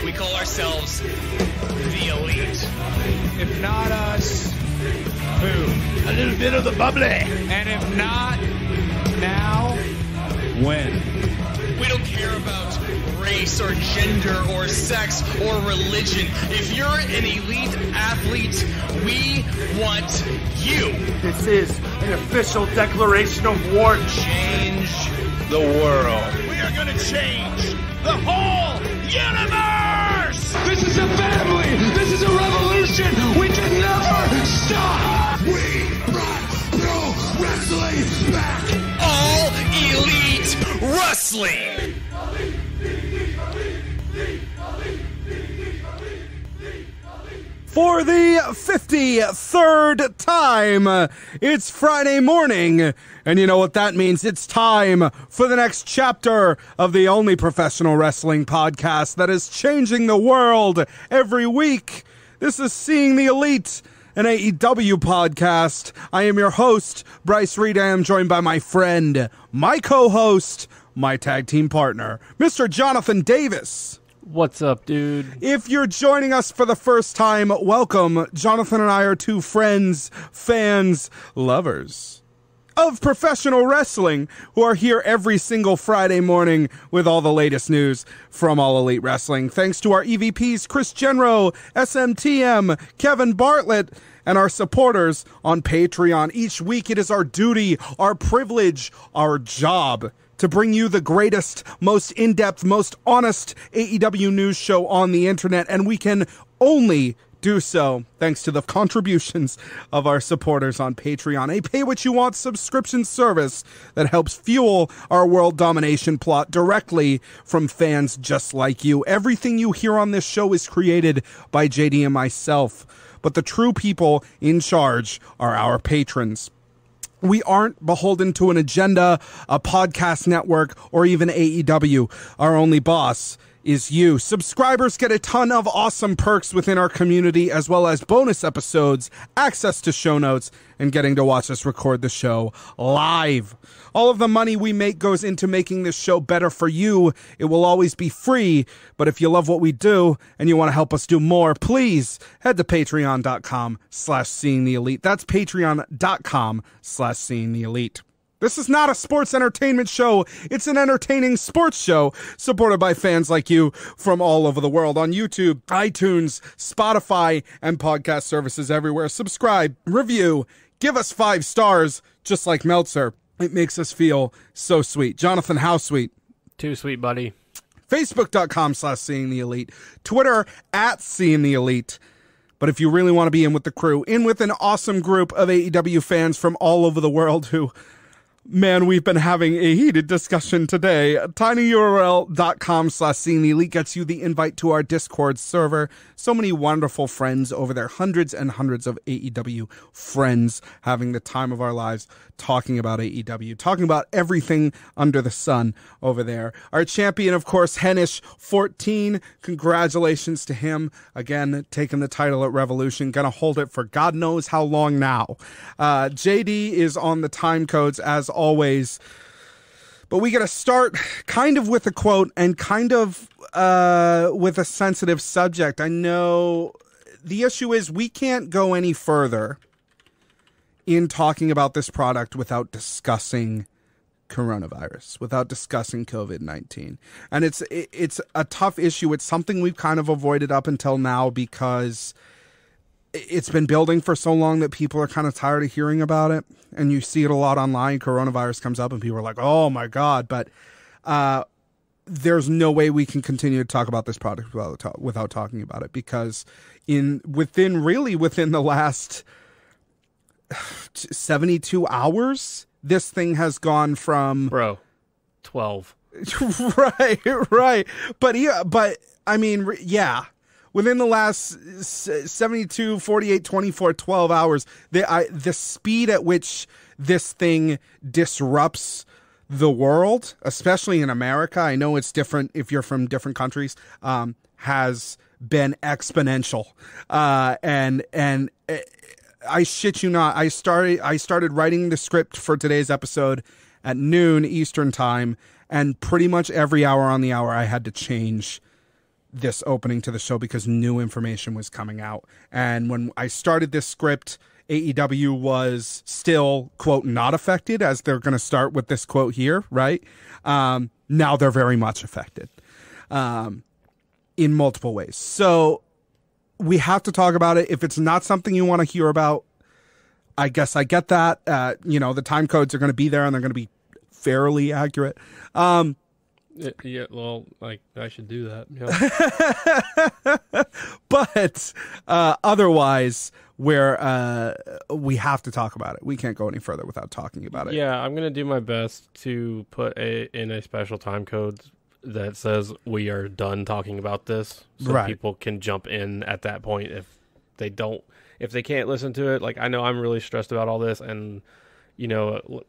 We call ourselves the Elite. If not us, who? A little bit of the bubbly. And if not now, when? We don't care about race or gender or sex or religion. If you're an elite athlete, we want you. This is an official declaration of war. Change the world. We are going to change the whole universe! This is a family! This is a revolution! We can never stop! We brought pro wrestling back! All Elite Wrestling! For the 53rd time, it's Friday morning, and you know what that means. It's time for the next chapter of the only professional wrestling podcast that is changing the world every week. This is Seeing the Elite, an AEW podcast. I am your host, Bryce Reed. I am joined by my friend, my co-host, my tag team partner, Mr. Jonathan Davis. What's up, dude? If you're joining us for the first time, welcome. Jonathan and I are two friends, fans, lovers of professional wrestling who are here every single Friday morning with all the latest news from All Elite Wrestling. Thanks to our EVPs, Chris Genro, SMTM, Kevin Bartlett, and our supporters on Patreon. Each week it is our duty, our privilege, our job to bring you the greatest, most in-depth, most honest AEW news show on the internet, and we can only do so thanks to the contributions of our supporters on Patreon, a pay-what-you-want subscription service that helps fuel our world domination plot directly from fans just like you. Everything you hear on this show is created by JD and myself, but the true people in charge are our patrons. We aren't beholden to an agenda, a podcast network, or even AEW. Our only boss is you. Subscribers get a ton of awesome perks within our community, as well as bonus episodes, access to show notes, and getting to watch us record the show live. All of the money we make goes into making this show better for you. It will always be free, but if you love what we do and you want to help us do more, please head to patreon.com/seeingtheelite. That's patreon.com/seeingtheelite. This is not a sports entertainment show. It's an entertaining sports show supported by fans like you from all over the world on YouTube, iTunes, Spotify, and podcast services everywhere. Subscribe, review, give us 5 stars, just like Meltzer. It makes us feel so sweet. Jonathan, how sweet? Too sweet, buddy. Facebook.com/seeingtheelite. Twitter @seeingtheelite. But if you really want to be in with the crew, in with an awesome group of AEW fans from all over the world who... Man, we've been having a heated discussion today. tinyurl.com/seeingtheelite gets you the invite to our Discord server. So many wonderful friends over there. Hundreds and hundreds of AEW friends having the time of our lives talking about AEW, talking about everything under the sun over there. Our champion, of course, Hennish14. Congratulations to him. Again, taking the title at Revolution. Gonna hold it for God knows how long now. JD is on the time codes as always, but we got to start kind of with a quote and kind of with a sensitive subject. I know the issue is we can't go any further in talking about this product without discussing coronavirus, without discussing COVID-19. And it's a tough issue. It's something we've kind of avoided up until now because it's been building for so long that people are kind of tired of hearing about it. And you see it a lot online. Coronavirus comes up and people are like, oh my God. But there's no way we can continue to talk about this product without talking about it, because within the last 72 hours, this thing has gone from 12. right. But I mean, yeah. Within the last 72, 48, 24, 12 hours, the speed at which this thing disrupts the world, especially in America, I know it's different if you're from different countries, has been exponential. And I shit you not, I started writing the script for today's episode, at noon Eastern time, and pretty much every hour on the hour I had to change this opening to the show because new information was coming out. And when I started this script, AEW was still, quote, not affected, as they're going to start with this quote here, right? Now they're very much affected in multiple ways. So we have to talk about it. If it's not something you want to hear about, I guess I get that. The time codes are going to be there and they're going to be fairly accurate. Yeah, well, like, I should do that. Yeah. But otherwise, we have to talk about it. We can't go any further without talking about it. Yeah, I'm going to do my best to put in a special time code that says we are done talking about this, so people can jump in at that point if they can't listen to it. Like, I know I'm really stressed about all this, and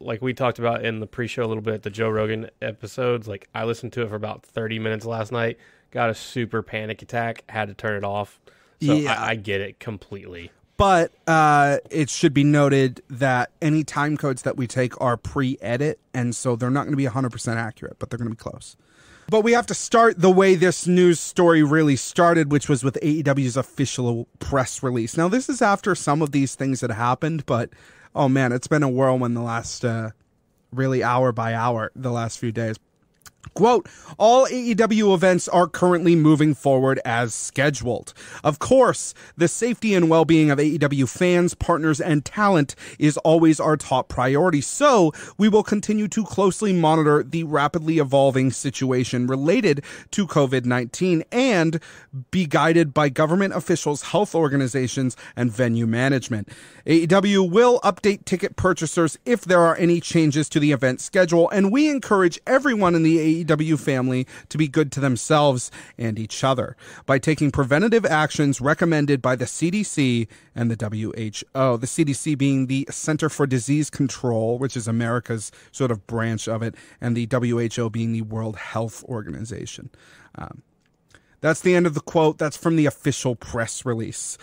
like we talked about in the pre-show a little bit, the Joe Rogan episodes, like I listened to it for about 30 minutes last night, got a super panic attack, had to turn it off. So yeah. I get it completely. But it should be noted that any time codes that we take are pre-edit, and so they're not going to be 100% accurate, but they're going to be close. But we have to start the way this news story really started, which was with AEW's official press release. Now, this is after some of these things had happened, but oh man, it's been a whirlwind the last, really hour by hour, the last few days. Quote, all AEW events are currently moving forward as scheduled. Of course, the safety and well-being of AEW fans, partners, and talent is always our top priority. So we will continue to closely monitor the rapidly evolving situation related to COVID-19 and be guided by government officials, health organizations, and venue management. AEW will update ticket purchasers if there are any changes to the event schedule, and we encourage everyone in the AEW family to be good to themselves and each other by taking preventative actions recommended by the CDC and the WHO. The CDC being the Center for Disease Control, which is America's sort of branch of it, and the WHO being the World Health Organization. That's the end of the quote. That's from the official press release.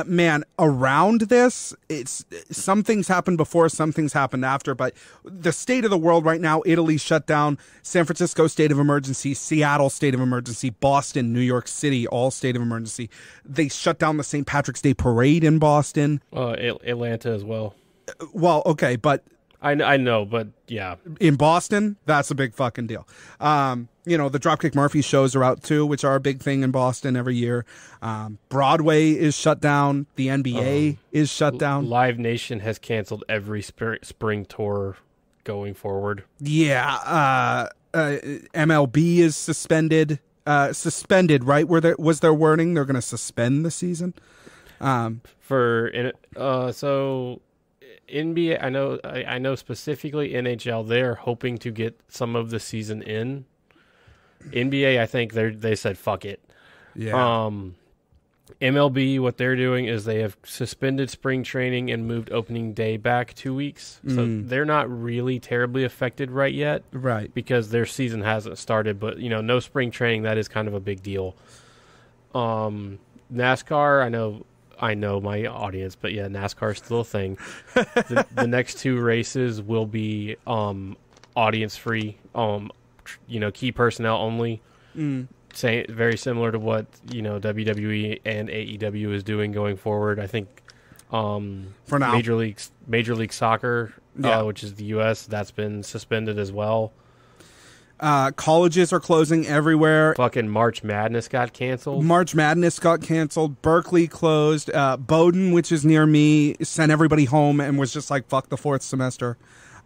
Man, around this, it's some things happened before, some things happened after, but the state of the world right now, Italy shut down, San Francisco state of emergency, Seattle state of emergency, Boston, New York City, all state of emergency. They shut down the St. Patrick's Day parade in Boston. Atlanta as well. Well, okay, but I know, but yeah. In Boston, that's a big fucking deal. The Dropkick Murphy shows are out too, which are a big thing in Boston every year. Broadway is shut down. The NBA is shut down. Live Nation has canceled every spring tour going forward. Yeah. MLB is suspended. Suspended, right? Was their wording? They're going to suspend the season. So NBA, I know specifically NHL, they're hoping to get some of the season in. NBA, I think they said fuck it. Yeah. MLB, what they're doing is they have suspended spring training and moved opening day back 2 weeks. So they're not really terribly affected right yet. Right. Because their season hasn't started, but no spring training, that is kind of a big deal. NASCAR, I know my audience, but yeah, NASCAR is still a thing. The next two races will be audience free, key personnel only. Very similar to what WWE and AEW is doing going forward. I think for now, Major League Soccer, which is the U.S., that's been suspended as well. Colleges are closing everywhere. Fucking March Madness got canceled. Berkeley closed. Bowdoin, which is near me, sent everybody home and was just like, fuck the fourth semester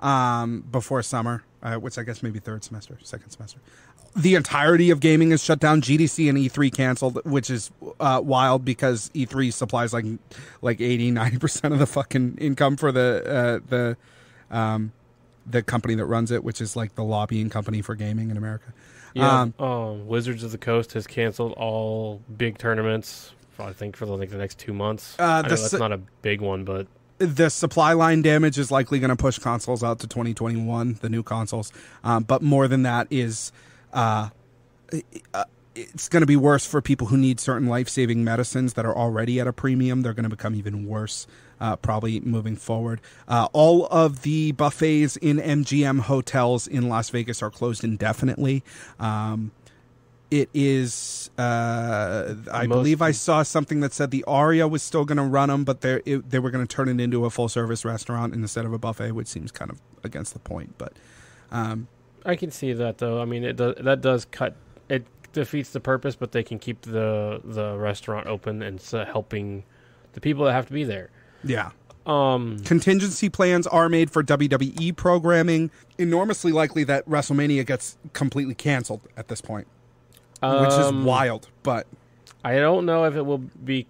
before summer, which I guess maybe second semester. The entirety of gaming is shut down. GDC and E3 canceled, which is wild because E3 supplies like 80-90% of the fucking income for the company that runs it, which is like the lobbying company for gaming in America. Yeah, Wizards of the Coast has canceled all big tournaments, I think, for the next 2 months. I know that's not a big one, but the supply line damage is likely going to push consoles out to 2021, the new consoles. But more than that is, it's going to be worse for people who need certain life-saving medicines that are already at a premium. They're going to become even worse probably moving forward. All of the buffets in MGM hotels in Las Vegas are closed indefinitely. It is, I believe I saw something that said the Aria was still going to run them, but they were going to turn it into a full-service restaurant instead of a buffet, which seems kind of against the point. But I can see that, though. I mean, that does cut... It defeats the purpose, but they can keep the restaurant open and helping the people that have to be there. Yeah. Contingency plans are made for WWE programming. Enormously likely that WrestleMania gets completely canceled at this point. Which is wild, but I don't know if it will be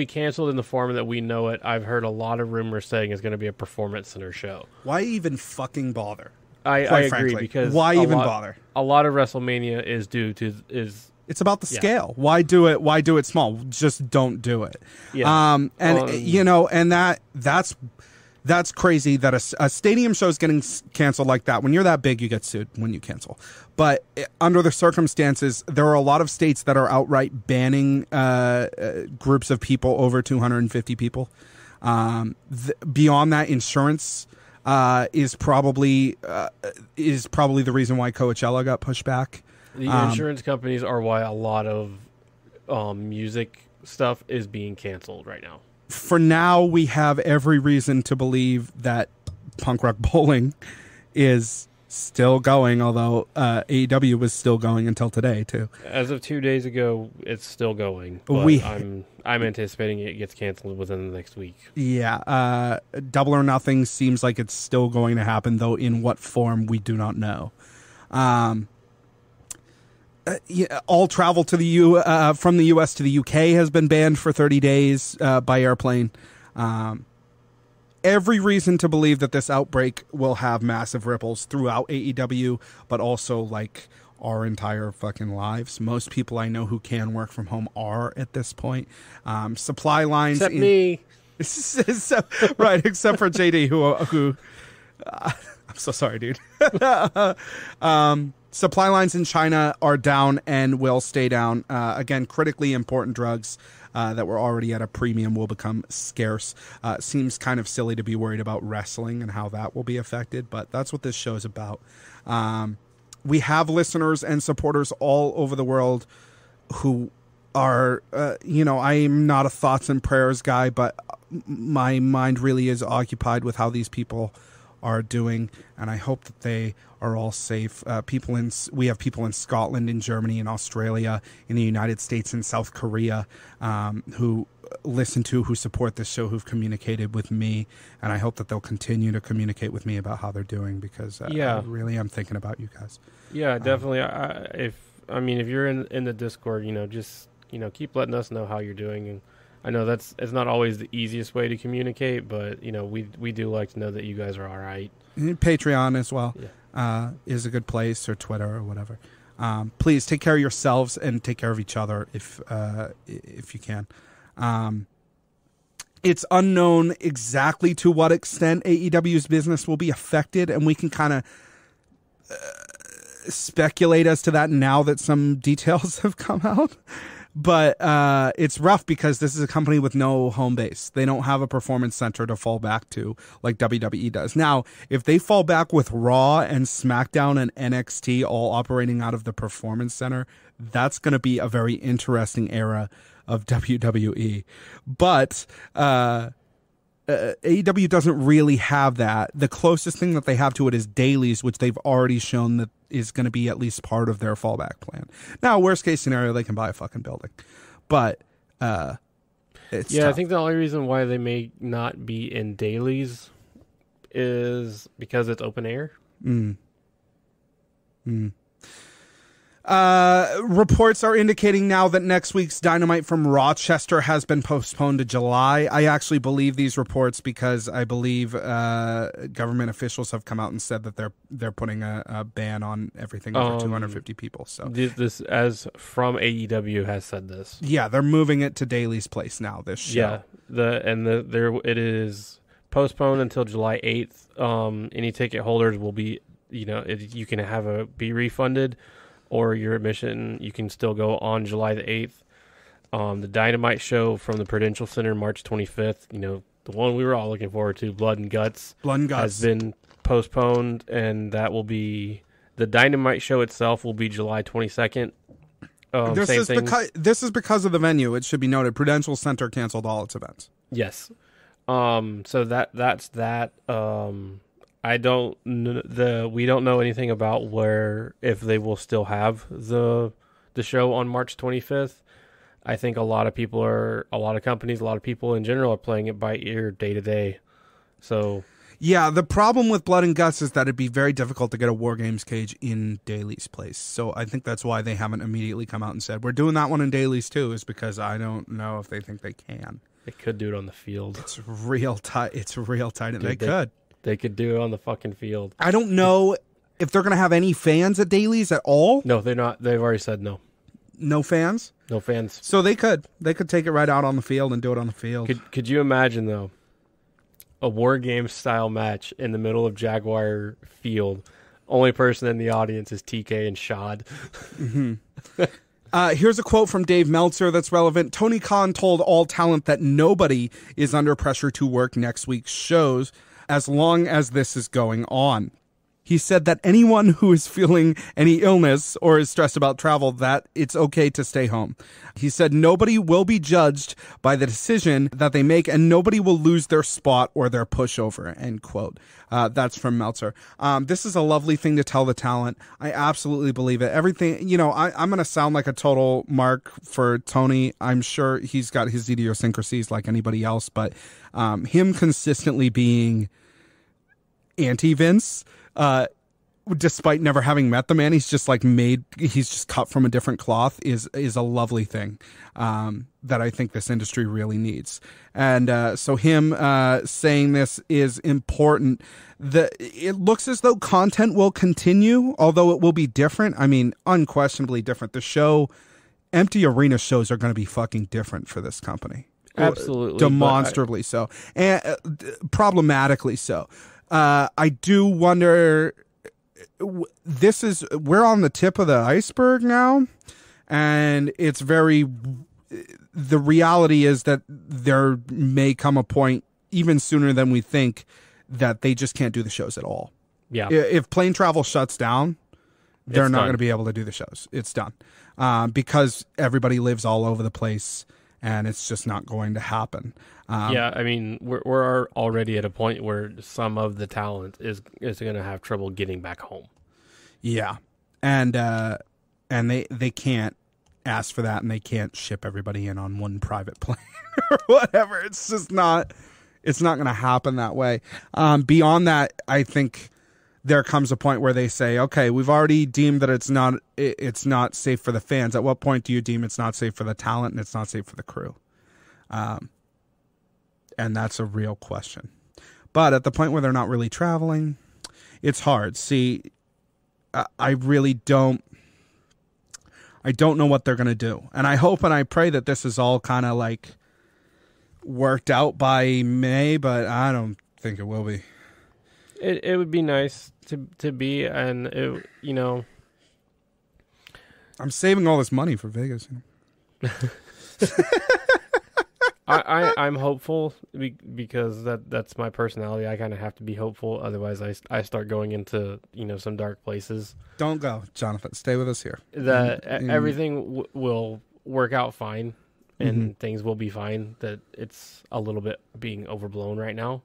canceled in the form that we know it. I've heard a lot of rumors saying it's going to be a performance center show. Why even fucking bother? I agree, frankly. Because why even bother? A lot of WrestleMania is it's about the scale. Why do it? Why do it small? Just don't do it. Yeah. And that's crazy that a stadium show is getting canceled like that. When you're that big, you get sued when you cancel. But under the circumstances, there are a lot of states that are outright banning groups of people over 250 people. Beyond that, insurance is probably the reason why Coachella got pushed back. The insurance companies are why a lot of music stuff is being canceled right now. For now, we have every reason to believe that Punk Rock Bowling is still going, although AEW was still going until today, too. As of 2 days ago, it's still going. But I'm anticipating it gets canceled within the next week. Yeah. Double or Nothing seems like it's still going to happen, though in what form, we do not know. All travel to from the U.S. to the U.K. has been banned for 30 days by airplane. Every reason to believe that this outbreak will have massive ripples throughout AEW, but also like our entire fucking lives. Most people I know who can work from home are at this point. Supply lines, except me, right? Except for JD, who I'm so sorry, dude. Supply lines in China are down and will stay down. Again, critically important drugs that were already at a premium will become scarce. Seems kind of silly to be worried about wrestling and how that will be affected, but that's what this show's about. We have listeners and supporters all over the world who are, I'm not a thoughts and prayers guy, but my mind really is occupied with how these people are doing, and I hope that they are all safe. We have people in Scotland, in Germany, in Australia, in the United States, in South Korea, who who support this show, who've communicated with me, and I hope that they'll continue to communicate with me about how they're doing, because I really am thinking about you guys. Yeah, definitely. If you're in the Discord, just keep letting us know how you're doing. And I know it's not always the easiest way to communicate, but we do like to know that you guys are all right. Patreon as well is a good place, or Twitter or whatever. Please take care of yourselves and take care of each other if you can. It's unknown exactly to what extent AEW's business will be affected, and we can kind of speculate as to that now that some details have come out. But it's rough because this is a company with no home base. They don't have a performance center to fall back to like WWE does. Now, if they fall back with Raw and SmackDown and NXT all operating out of the performance center, that's going to be a very interesting era of WWE. But AEW doesn't really have that. The closest thing that they have to it is dailies, which they've already shown that is going to be at least part of their fallback plan. Now, worst case scenario, they can buy a fucking building. But it's tough. I think the only reason why they may not be in dailies is because it's open air. Reports are indicating now that next week's Dynamite from Rochester has been postponed to July. I actually believe these reports because I believe government officials have come out and said that they're putting a ban on everything over 250 people. So this, as from AEW, has said this. Yeah, they're moving it to Daly's place now. This show. Yeah, it is postponed until July 8th. Any ticket holders will be, you can be refunded. Or your admission, you can still go on July the 8th. The Dynamite show from the Prudential Center, March 25th. the one we were all looking forward to, Blood and Guts, has been postponed, and that will be the Dynamite show itself will be July 22nd. This is because of the venue. It should be noted. Prudential Center canceled all its events. Yes. So that's that. We don't know anything about if they will still have the show on March 25th. I think a lot of companies, a lot of people in general are playing it by ear day to day. So yeah, the problem with Blood and Guts is that it'd be very difficult to get a War Games cage in Daly's place. So I think that's why they haven't immediately come out and said, we're doing that one in Daly's too, is because I don't know if they think they can. They could do it on the field. It's real tight. And they could. They could do it on the fucking field. I don't know if they're going to have any fans at Daly's at all. No, they're not. They've already said no. No fans? No fans. So they could take it right out on the field and do it on the field. Could you imagine, though, a War Games style match in the middle of Jaguar Field? Only person in the audience is TK and Shad. Mm-hmm. Here's a quote from Dave Meltzer that's relevant. Tony Khan told All Talent that nobody is under pressure to work next week's shows as long as this is going on. He said that anyone who is feeling any illness or is stressed about travel, that it's okay to stay home. He said nobody will be judged by the decision that they make and nobody will lose their spot or their pushover, end quote. That's from Meltzer. This is a lovely thing to tell the talent. I absolutely believe it. Everything, I'm going to sound like a total mark for Tony. I'm sure he's got his idiosyncrasies like anybody else, but him consistently being anti-Vince, despite never having met the man, he's just cut from a different cloth is a lovely thing that I think this industry really needs. And so him saying this is important. It looks as though content will continue, although it will be different. I mean, unquestionably different. The empty arena shows are going to be fucking different for this company. Absolutely. Demonstrably so. And problematically so. I do wonder, we're on the tip of the iceberg now, and the reality is that there may come a point, even sooner than we think, that they just can't do the shows at all. Yeah. If plane travel shuts down, they're not going to be able to do the shows. It's done. Because everybody lives all over the place, and it's just not going to happen. Yeah, I mean, we're already at a point where some of the talent is going to have trouble getting back home. Yeah, and they can't ask for that, and they can't ship everybody in on one private plane or whatever. It's just not. It's not going to happen that way. Beyond that, I think there comes a point where they say, okay, we've already deemed that it's not safe for the fans. At what point do you deem it's not safe for the talent and it's not safe for the crew? And that's a real question. But at the point where they're not really traveling, it's hard. See, I really don't know what they're going to do. And I hope and I pray that this is all kind of like worked out by May, but I don't think it will be. It would be nice to be, and I'm saving all this money for Vegas. I'm hopeful because that's my personality. I kind of have to be hopeful, otherwise I start going into some dark places. Don't go, Jonathan. Stay with us here. Everything will work out fine, and things will be fine. That it's a little bit being overblown right now.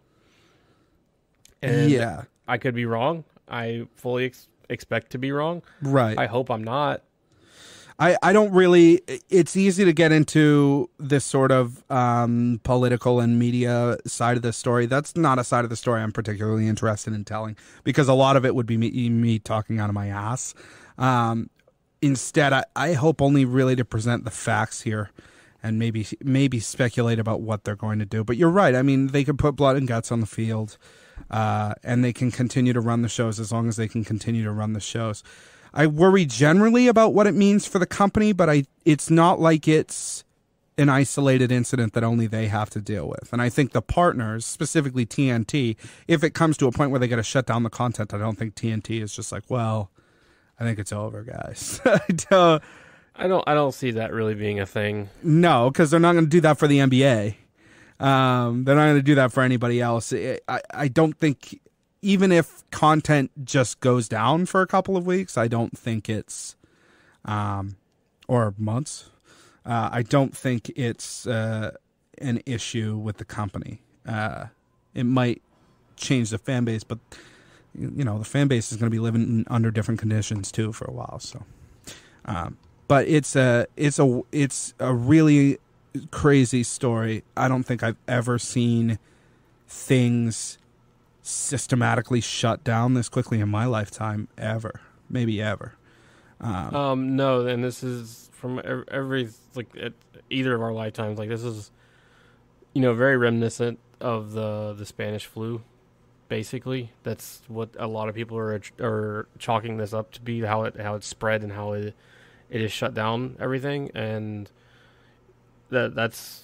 And yeah, I could be wrong. I fully expect to be wrong. Right. I hope I'm not. I don't really. It's easy to get into this sort of political and media side of the story. That's not a side of the story I'm particularly interested in telling, because a lot of it would be me talking out of my ass. Instead, I hope only really to present the facts here, and maybe speculate about what they're going to do. But you're right. I mean, they could put blood and guts on the field. And they can continue to run the shows as long as they can continue to run the shows. I worry generally about what it means for the company, but it's not like it's an isolated incident that only they have to deal with. And I think the partners, specifically TNT, if it comes to a point where they got to shut down the content, I don't think TNT is just like, well, I think it's over, guys. I don't see that really being a thing. No, because they're not going to do that for the NBA. They're not going to do that for anybody else. I don't think, even if content just goes down for a couple of weeks, I don't think it's, or months, I don't think it's an issue with the company. It might change the fan base, but the fan base is going to be living under different conditions too for a while. So, but it's a really crazy story. I don't think I've ever seen things systematically shut down this quickly in my lifetime, ever, maybe ever. No, and this is from every at either of our lifetimes. Like, this is, very reminiscent of the Spanish flu. Basically, that's what a lot of people are chalking this up to be, how it spread and how it has shut down everything, and that's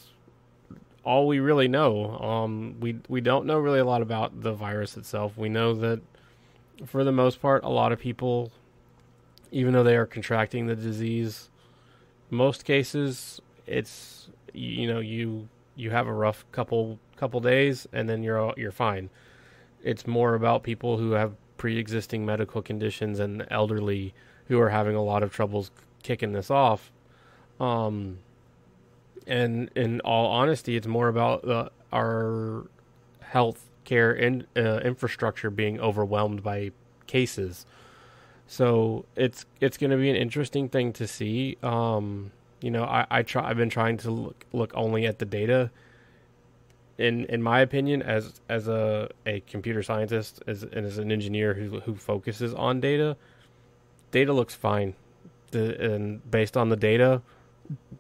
all we really know. We don't know really a lot about the virus itself. We know that for the most part, a lot of people, even though they are contracting the disease, most cases it's you have a rough couple days and then you're fine. It's more about people who have pre-existing medical conditions and elderly who are having a lot of troubles kicking this off. And in all honesty, it's more about our health care infrastructure being overwhelmed by cases. So it's going to be an interesting thing to see. I've been trying to look only at the data. In my opinion, as a computer scientist, as an engineer who focuses on data looks fine. And based on the data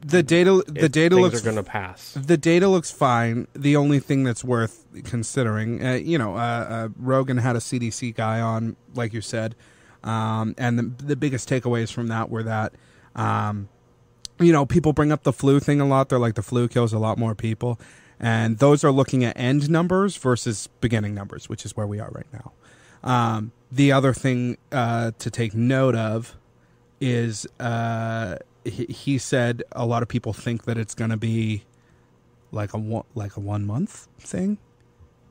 looks, are going to pass. The data looks fine. The only thing that's worth considering, Rogan had a CDC guy on, like you said, and the biggest takeaways from that were that, people bring up the flu thing a lot. They're like, the flu kills a lot more people. And those are looking at end numbers versus beginning numbers, which is where we are right now. The other thing to take note of is he said a lot of people think that it's going to be like a 1 month thing.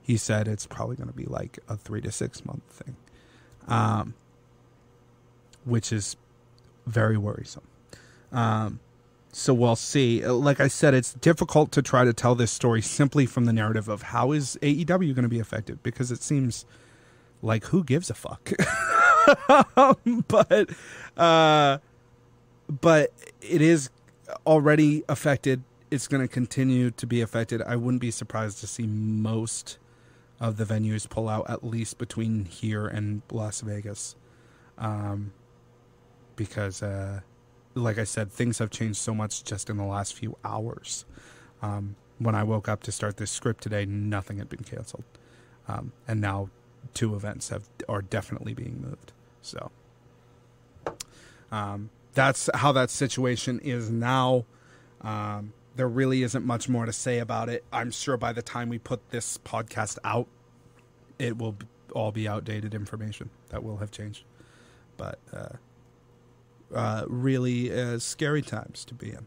He said it's probably going to be like a 3 to 6 month thing, which is very worrisome. So we'll see. Like I said, it's difficult to try to tell this story simply from the narrative of how is AEW going to be affected, because it seems like, who gives a fuck? But it is already affected. It's going to continue to be affected. I wouldn't be surprised to see most of the venues pull out, at least between here and Las Vegas, because like I said, things have changed so much just in the last few hours. When I woke up to start this script today, nothing had been canceled. And now 2 events are definitely being moved. So that's how that situation is now. There really isn't much more to say about it. I'm sure by the time we put this podcast out, it will all be outdated information that will have changed. But really scary times to be in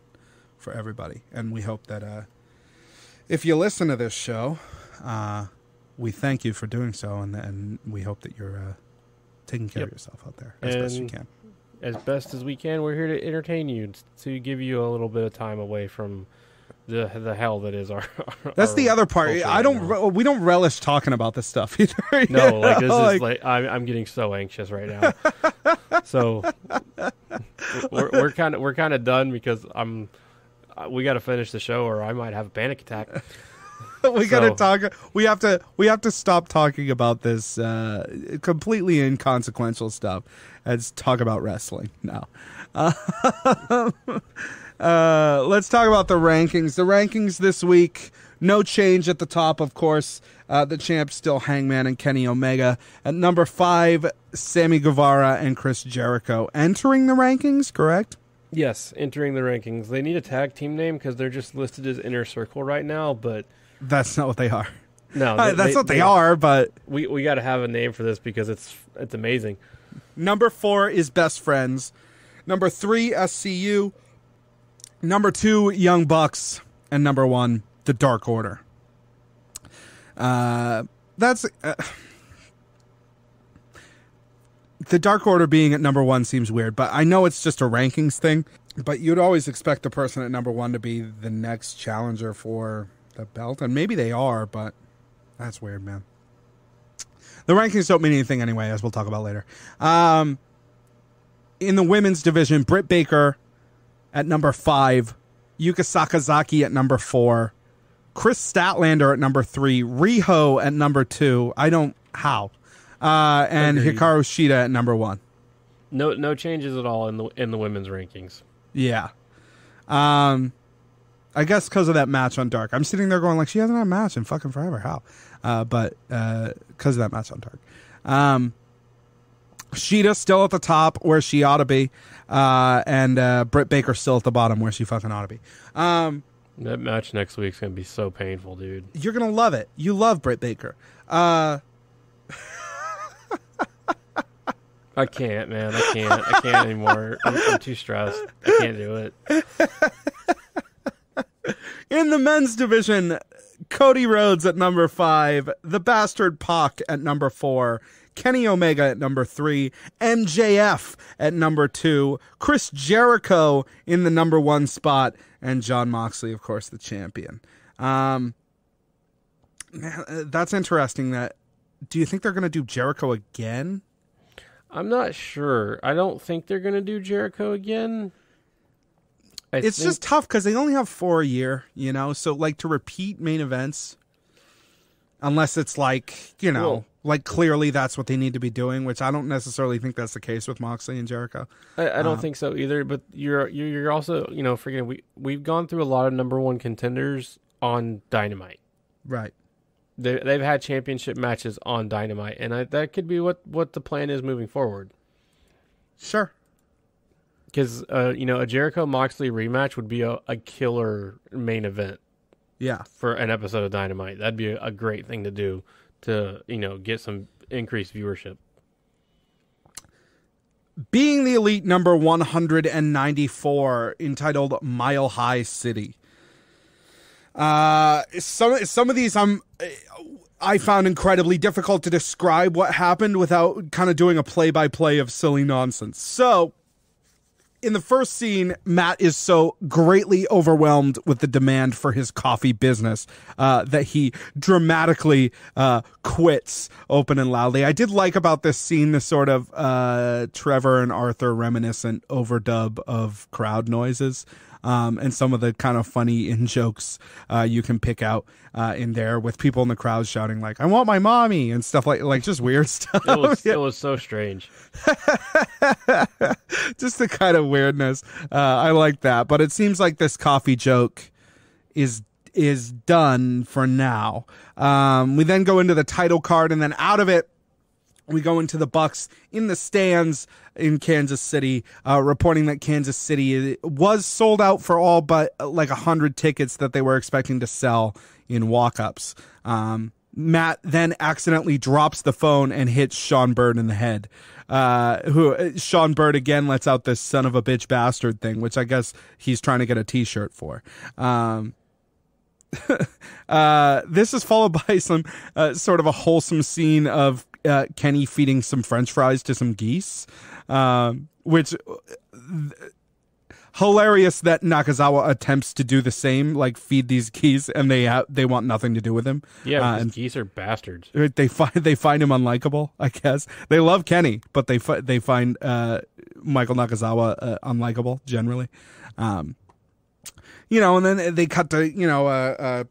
for everybody. And we hope that if you listen to this show, we thank you for doing so, and we hope that you're taking care of yourself out there as best you can. As best as we can, we're here to entertain you, to give you a little bit of time away from the hell that is our That's the other part. We don't relish talking about this stuff either. No, like this is like I'm getting so anxious right now. So we're kind of done, because we got to finish the show, or I might have a panic attack. We got to talk. We have to stop talking about this completely inconsequential stuff and talk about wrestling now. Let's talk about the rankings. The rankings this week, no change at the top, of course. The champs still Hangman and Kenny Omega. At number 5, Sammy Guevara and Chris Jericho. Entering the rankings, correct? Yes, entering the rankings. They need a tag team name, because they're just listed as Inner Circle right now, but that's not what they are. No, that's what they are, but we got to have a name for this, because it's amazing. Number 4 is Best Friends. Number 3, SCU. Number 2, Young Bucks. And number 1, The Dark Order. That's the Dark Order being at number 1 seems weird, but I know it's just a rankings thing. But you'd always expect the person at number 1 to be the next challenger for the belt, and maybe they are, but that's weird, man. The rankings don't mean anything anyway, as we'll talk about later. In the women's division, Britt Baker at number 5, Yuka Sakazaki at number 4, Chris Statlander at number 3, Riho at number 2. And Hikaru Shida at number 1. No changes at all in the women's rankings. Yeah. I guess because of that match on Dark. I'm sitting there going like, she hasn't had a match in fucking forever. How? But because of that match on Dark. Sheeta still at the top where she ought to be. And Britt Baker still at the bottom where she fucking ought to be. That match next week's going to be so painful, dude. You're going to love it. You love Britt Baker. I can't, man. I can't anymore. I'm too stressed. I can't do it. In the men's division, Cody Rhodes at number 5, the Bastard Pac at number 4, Kenny Omega at number 3, MJF at number 2, Chris Jericho in the number 1 spot, and Jon Moxley, of course, the champion. Man, that's interesting. Do you think they're going to do Jericho again? I'm not sure. I don't think they're going to do Jericho again. It's just tough because they only have 4 a year, so like to repeat main events, unless it's like, like clearly that's what they need to be doing, which I don't necessarily think that's the case with Moxley and Jericho. I don't think so either, but you're also, forgetting we've gone through a lot of number 1 contenders on Dynamite. Right. They've had championship matches on Dynamite, and that could be what the plan is moving forward. Sure. Because, a Jericho-Moxley rematch would be a killer main event. Yeah. For an episode of Dynamite. That'd be a great thing to do to, get some increased viewership. Being the Elite number 194, entitled Mile High City. Some of these I found incredibly difficult to describe what happened without kind of doing a play-by-play of silly nonsense. So, in the first scene, Matt is so greatly overwhelmed with the demand for his coffee business that he dramatically quits open and loudly. I did like about this scene the sort of Trevor and Arthur reminiscent overdub of crowd noises. And some of the kind of funny in-jokes you can pick out in there with people in the crowd shouting like, I want my mommy, and stuff like just weird stuff. It was so strange. Just the kind of weirdness. I like that. But it seems like this coffee joke is done for now. We then go into the title card, and then out of it, we go into the Bucks in the stands in Kansas City, reporting that Kansas City was sold out for all but like 100 tickets that they were expecting to sell in walk-ups. Matt then accidentally drops the phone and hits Sean Bird in the head. Sean Bird again lets out this son of a bitch bastard thing, which I guess he's trying to get a t-shirt for. This is followed by some sort of a wholesome scene of Kenny feeding some French fries to some geese, which hilarious that Nakazawa attempts to do the same, like feed these geese, and they want nothing to do with him. Yeah, and geese are bastards. They find him unlikable. I guess they love Kenny, but they find Michael Nakazawa unlikable generally. And then they cut to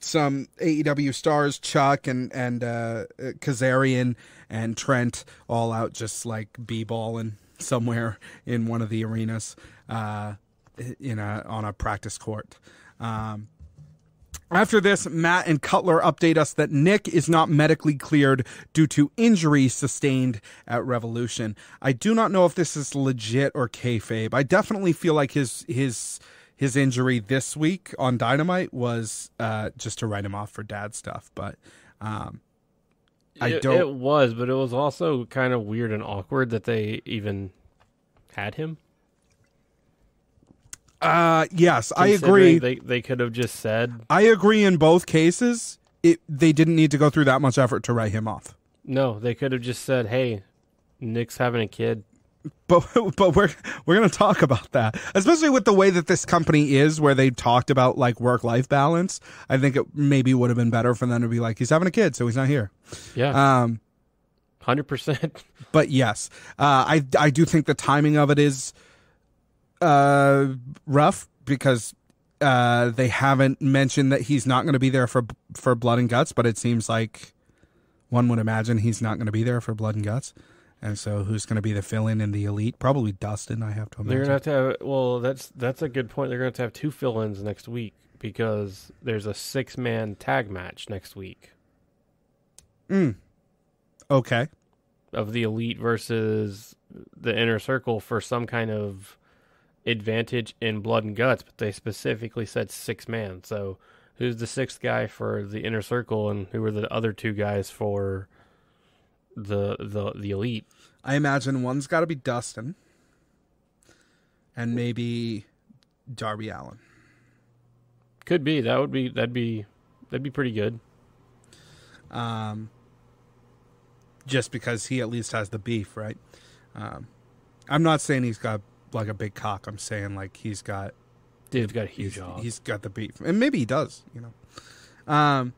some AEW stars, Chuck and Kazarian and Trent, all out just like b-balling somewhere in one of the arenas on a practice court. After this, Matt and Cutler update us that Nick is not medically cleared due to injury sustained at Revolution. I do not know if this is legit or kayfabe. I definitely feel like his injury this week on Dynamite was just to write him off for dad stuff, but It was, but it was also kind of weird and awkward that they even had him. Yes, I agree. They could have just said. I agree in both cases. they didn't need to go through that much effort to write him off. No, they could have just said, "Hey, Nick's having a kid." But we're going to talk about that, especially with the way that this company is, where they talked about like work-life balance. I think it maybe would have been better for them to be like, he's having a kid, so he's not here. Yeah. 100%. But yes, I do think the timing of it is rough because they haven't mentioned that he's not going to be there for Blood and Guts, but it seems like one would imagine he's not going to be there for Blood and Guts. And so who's going to be the fill-in in the Elite? Probably Dustin, I have to imagine. They're going to have to have, well, that's a good point. They're going to have 2 fill-ins next week because there's a 6-man tag match next week. Okay. Of the Elite versus the Inner Circle for some kind of advantage in Blood and Guts, but they specifically said 6-man. So who's the 6th guy for the Inner Circle, and who are the other 2 guys for the Elite? I imagine one's got to be Dustin, and maybe Darby Allin. Could be. That'd be pretty good. Just because he at least has the beef, right? I'm not saying he's got like a big cock. I'm saying like he's got. Dude's got a huge hog. He's got the beef, and maybe he does. You know.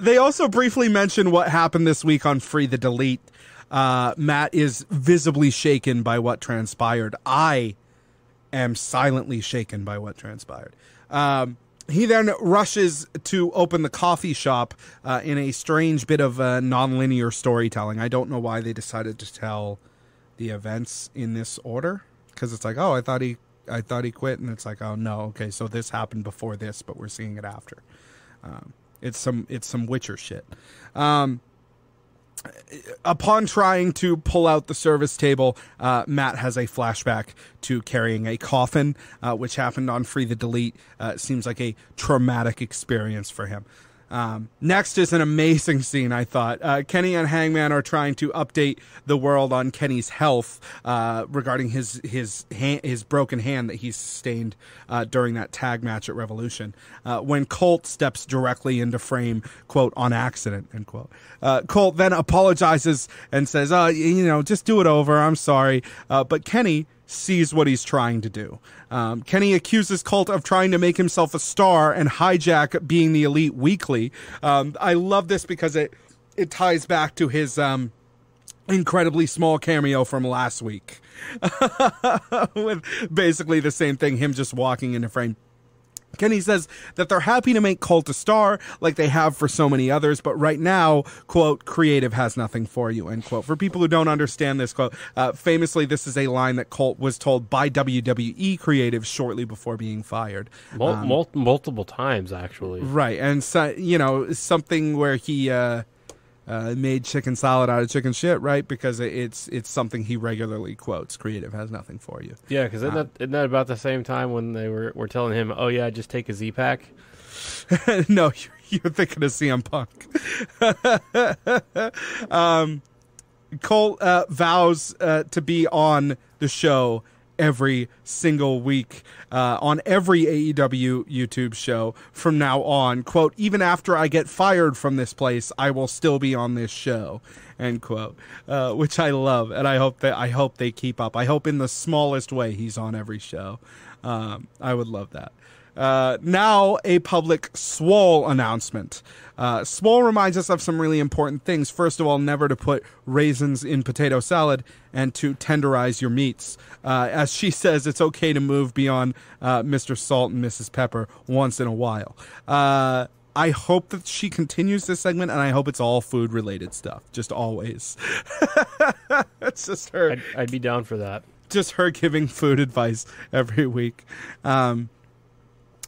They also briefly mention what happened this week on Free the Delete. Matt is visibly shaken by what transpired. I am silently shaken by what transpired. He then rushes to open the coffee shop in a strange bit of non-linear storytelling. I don't know why they decided to tell the events in this order, because it's like, oh, I thought he quit, and it's like, oh no, okay, so this happened before this, but we're seeing it after. It's some Witcher shit. Upon trying to pull out the service table, Matt has a flashback to carrying a coffin, which happened on Free the Delete. Seems like a traumatic experience for him. Next is an amazing scene, I thought. Kenny and Hangman are trying to update the world on Kenny's health regarding his broken hand that he sustained during that tag match at Revolution. When Colt steps directly into frame, quote, on accident, end quote. Colt then apologizes and says, just do it over. I'm sorry. But Kenny sees what he's trying to do. Kenny accuses Colt of trying to make himself a star and hijack being the Elite weekly. I love this because it ties back to his incredibly small cameo from last week with basically the same thing, him just walking into frame. Kenny says that they're happy to make Colt a star like they have for so many others, but right now, quote, creative has nothing for you, end quote. For people who don't understand this, quote, famously, this is a line that Colt was told by WWE creative shortly before being fired. Multiple times, actually. Right, and so, something where he made chicken salad out of chicken shit, right? Because it's something he regularly quotes. Creative has nothing for you. Yeah, because isn't that about the same time when they were telling him, oh yeah, just take a Z-Pack? No, you're thinking of CM Punk. Cole vows to be on the show every single week on every AEW YouTube show from now on. Quote, even after I get fired from this place, I will still be on this show, end quote. Which I love, and I hope they keep up. I hope in the smallest way he's on every show. I would love that. Now a public Swole announcement. Swole reminds us of some really important things. First of all, never to put raisins in potato salad, and to tenderize your meats. As she says, it's okay to move beyond Mr. Salt and Mrs. Pepper once in a while. I hope that she continues this segment, and I hope it's all food-related stuff. Just always. It's just her. I'd be down for that. Just her giving food advice every week.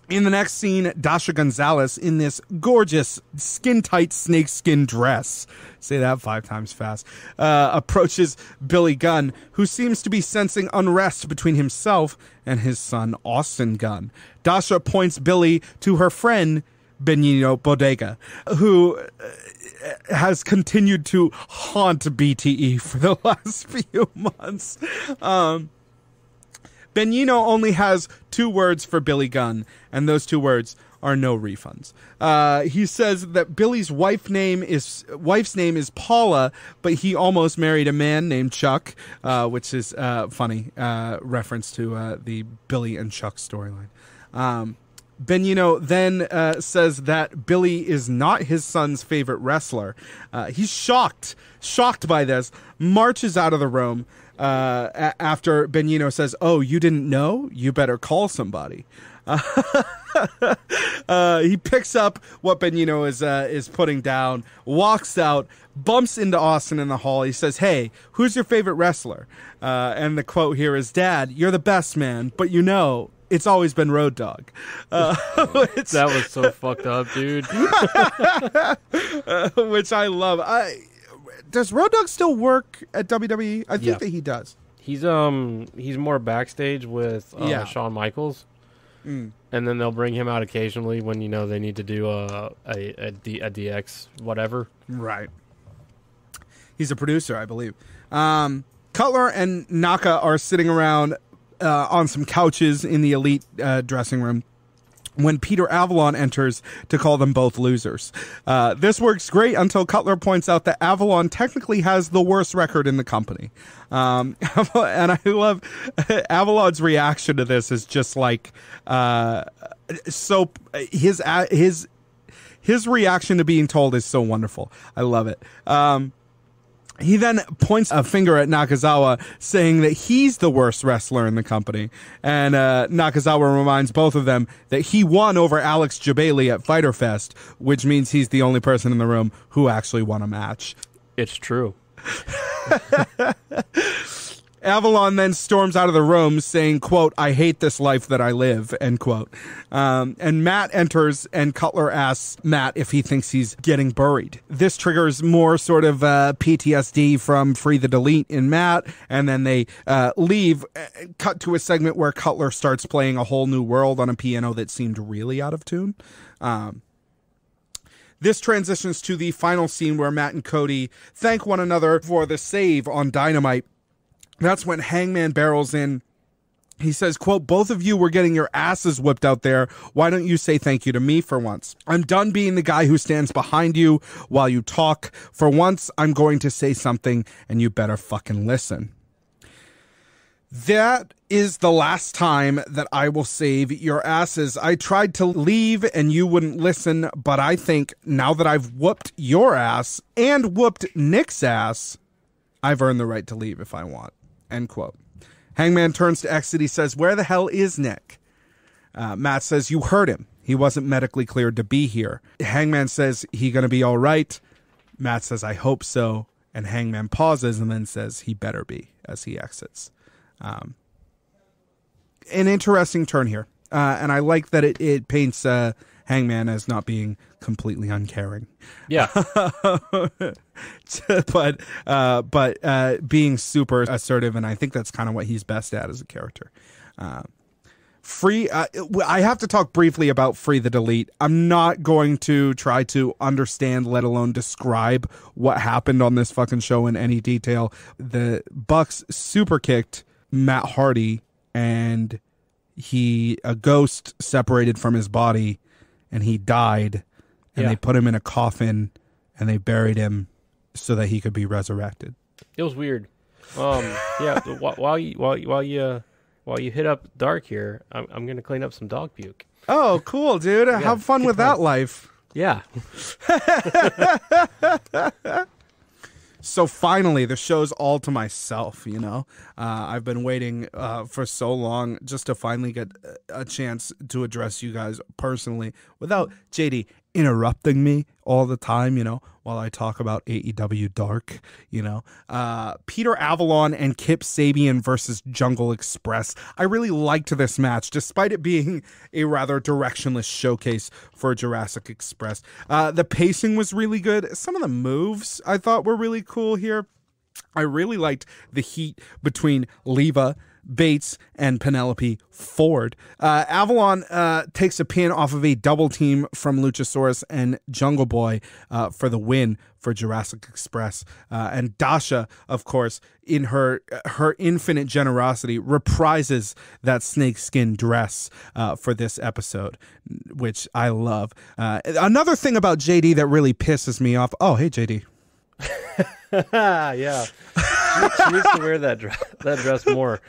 In the next scene, Dasha Gonzalez in this gorgeous skin-tight snakeskin dress, say that 5 times fast, approaches Billy Gunn, who seems to be sensing unrest between himself and his son, Austin Gunn. Dasha points Billy to her friend, Benigno Bodega, who has continued to haunt BTE for the last few months. Benigno only has 2 words for Billy Gunn, and those 2 words are no refunds. He says that Billy's wife's name is Paula, but he almost married a man named Chuck, which is funny reference to the Billy and Chuck storyline. Benigno then says that Billy is not his son's favorite wrestler. He's shocked by this, marches out of the room after Benigno says, "Oh, you didn't know? You better call somebody." He picks up what Benigno is putting down, walks out, bumps into Austin in the hall. He says, "Hey, who's your favorite wrestler?" And the quote here is, "Dad, you're the best man, but you know, it's always been Road Dogg." That was so fucked up, dude. Which I love. Does Road Dogg still work at WWE? I think that he does. He's more backstage with Shawn Michaels. And then they'll bring him out occasionally when they need to do a DX whatever. Right. He's a producer, I believe. Cutler and Naka are sitting around on some couches in the Elite dressing room when Peter Avalon enters to call them both losers. This works great until Cutler points out that Avalon technically has the worst record in the company. And I love Avalon's reaction to this is just like, so his reaction to being told is so wonderful. I love it. He then points a finger at Nakazawa, saying that he's the worst wrestler in the company. And Nakazawa reminds both of them that he won over Alex Jabali at Fyter Fest, which means he's the only person in the room who actually won a match. It's true. Avalon then storms out of the room saying, quote, "I hate this life that I live," end quote. And Matt enters and Cutler asks Matt if he thinks he's getting buried. This triggers more sort of PTSD from Free the Delete in Matt. And then they leave, cut to a segment where Cutler starts playing A Whole New World on a piano that seemed really out of tune. This transitions to the final scene where Matt and Cody thank one another for the save on Dynamite. That's when Hangman barrels in. He says, quote, "Both of you were getting your asses whipped out there. Why don't you say thank you to me for once? I'm done being the guy who stands behind you while you talk. For once, I'm going to say something, and you better fucking listen." That is the last time that I will save your asses. I tried to leave and you wouldn't listen, but I think now that I've whooped your ass and whooped Nick's ass, I've earned the right to leave if I want. End quote. Hangman turns to exit. He says, "Where the hell is Nick?" Matt says, "You heard him. He wasn't medically cleared to be here." Hangman says, "He gonna be all right?" Matt says, "I hope so." And Hangman pauses and then says, "He better be," as he exits. An interesting turn here. And I like that it paints Hangman as not being completely uncaring. Yeah. but being super assertive, and I think that's kind of what he's best at as a character. I have to talk briefly about Free the Delete. I'm not going to try to understand, let alone describe what happened on this fucking show in any detail. The Bucks super kicked Matt Hardy, and a ghost separated from his body, and he died, and they put him in a coffin, and they buried him so that he could be resurrected. It was weird. Yeah. While you hit up Dark here, I'm gonna clean up some dog puke. Oh, cool, dude! Yeah, have fun with that life. Yeah. So finally, the show's all to myself, I've been waiting for so long just to finally get a chance to address you guys personally without JD interrupting me all the time, while I talk about AEW Dark, Peter Avalon and Kip Sabian versus Jungle Express. I really liked this match, despite it being a rather directionless showcase for Jurassic Express. The pacing was really good. Some of the moves I thought were really cool here. I really liked the heat between Leva, Bates and Penelope Ford. Avalon takes a pin off of a double team from Luchasaurus and Jungle Boy for the win for Jurassic Express. And Dasha, of course, in her infinite generosity, reprises that snakeskin dress for this episode, which I love. Another thing about JD that really pisses me off. Oh, hey, JD. Yeah. She needs to wear that dress more.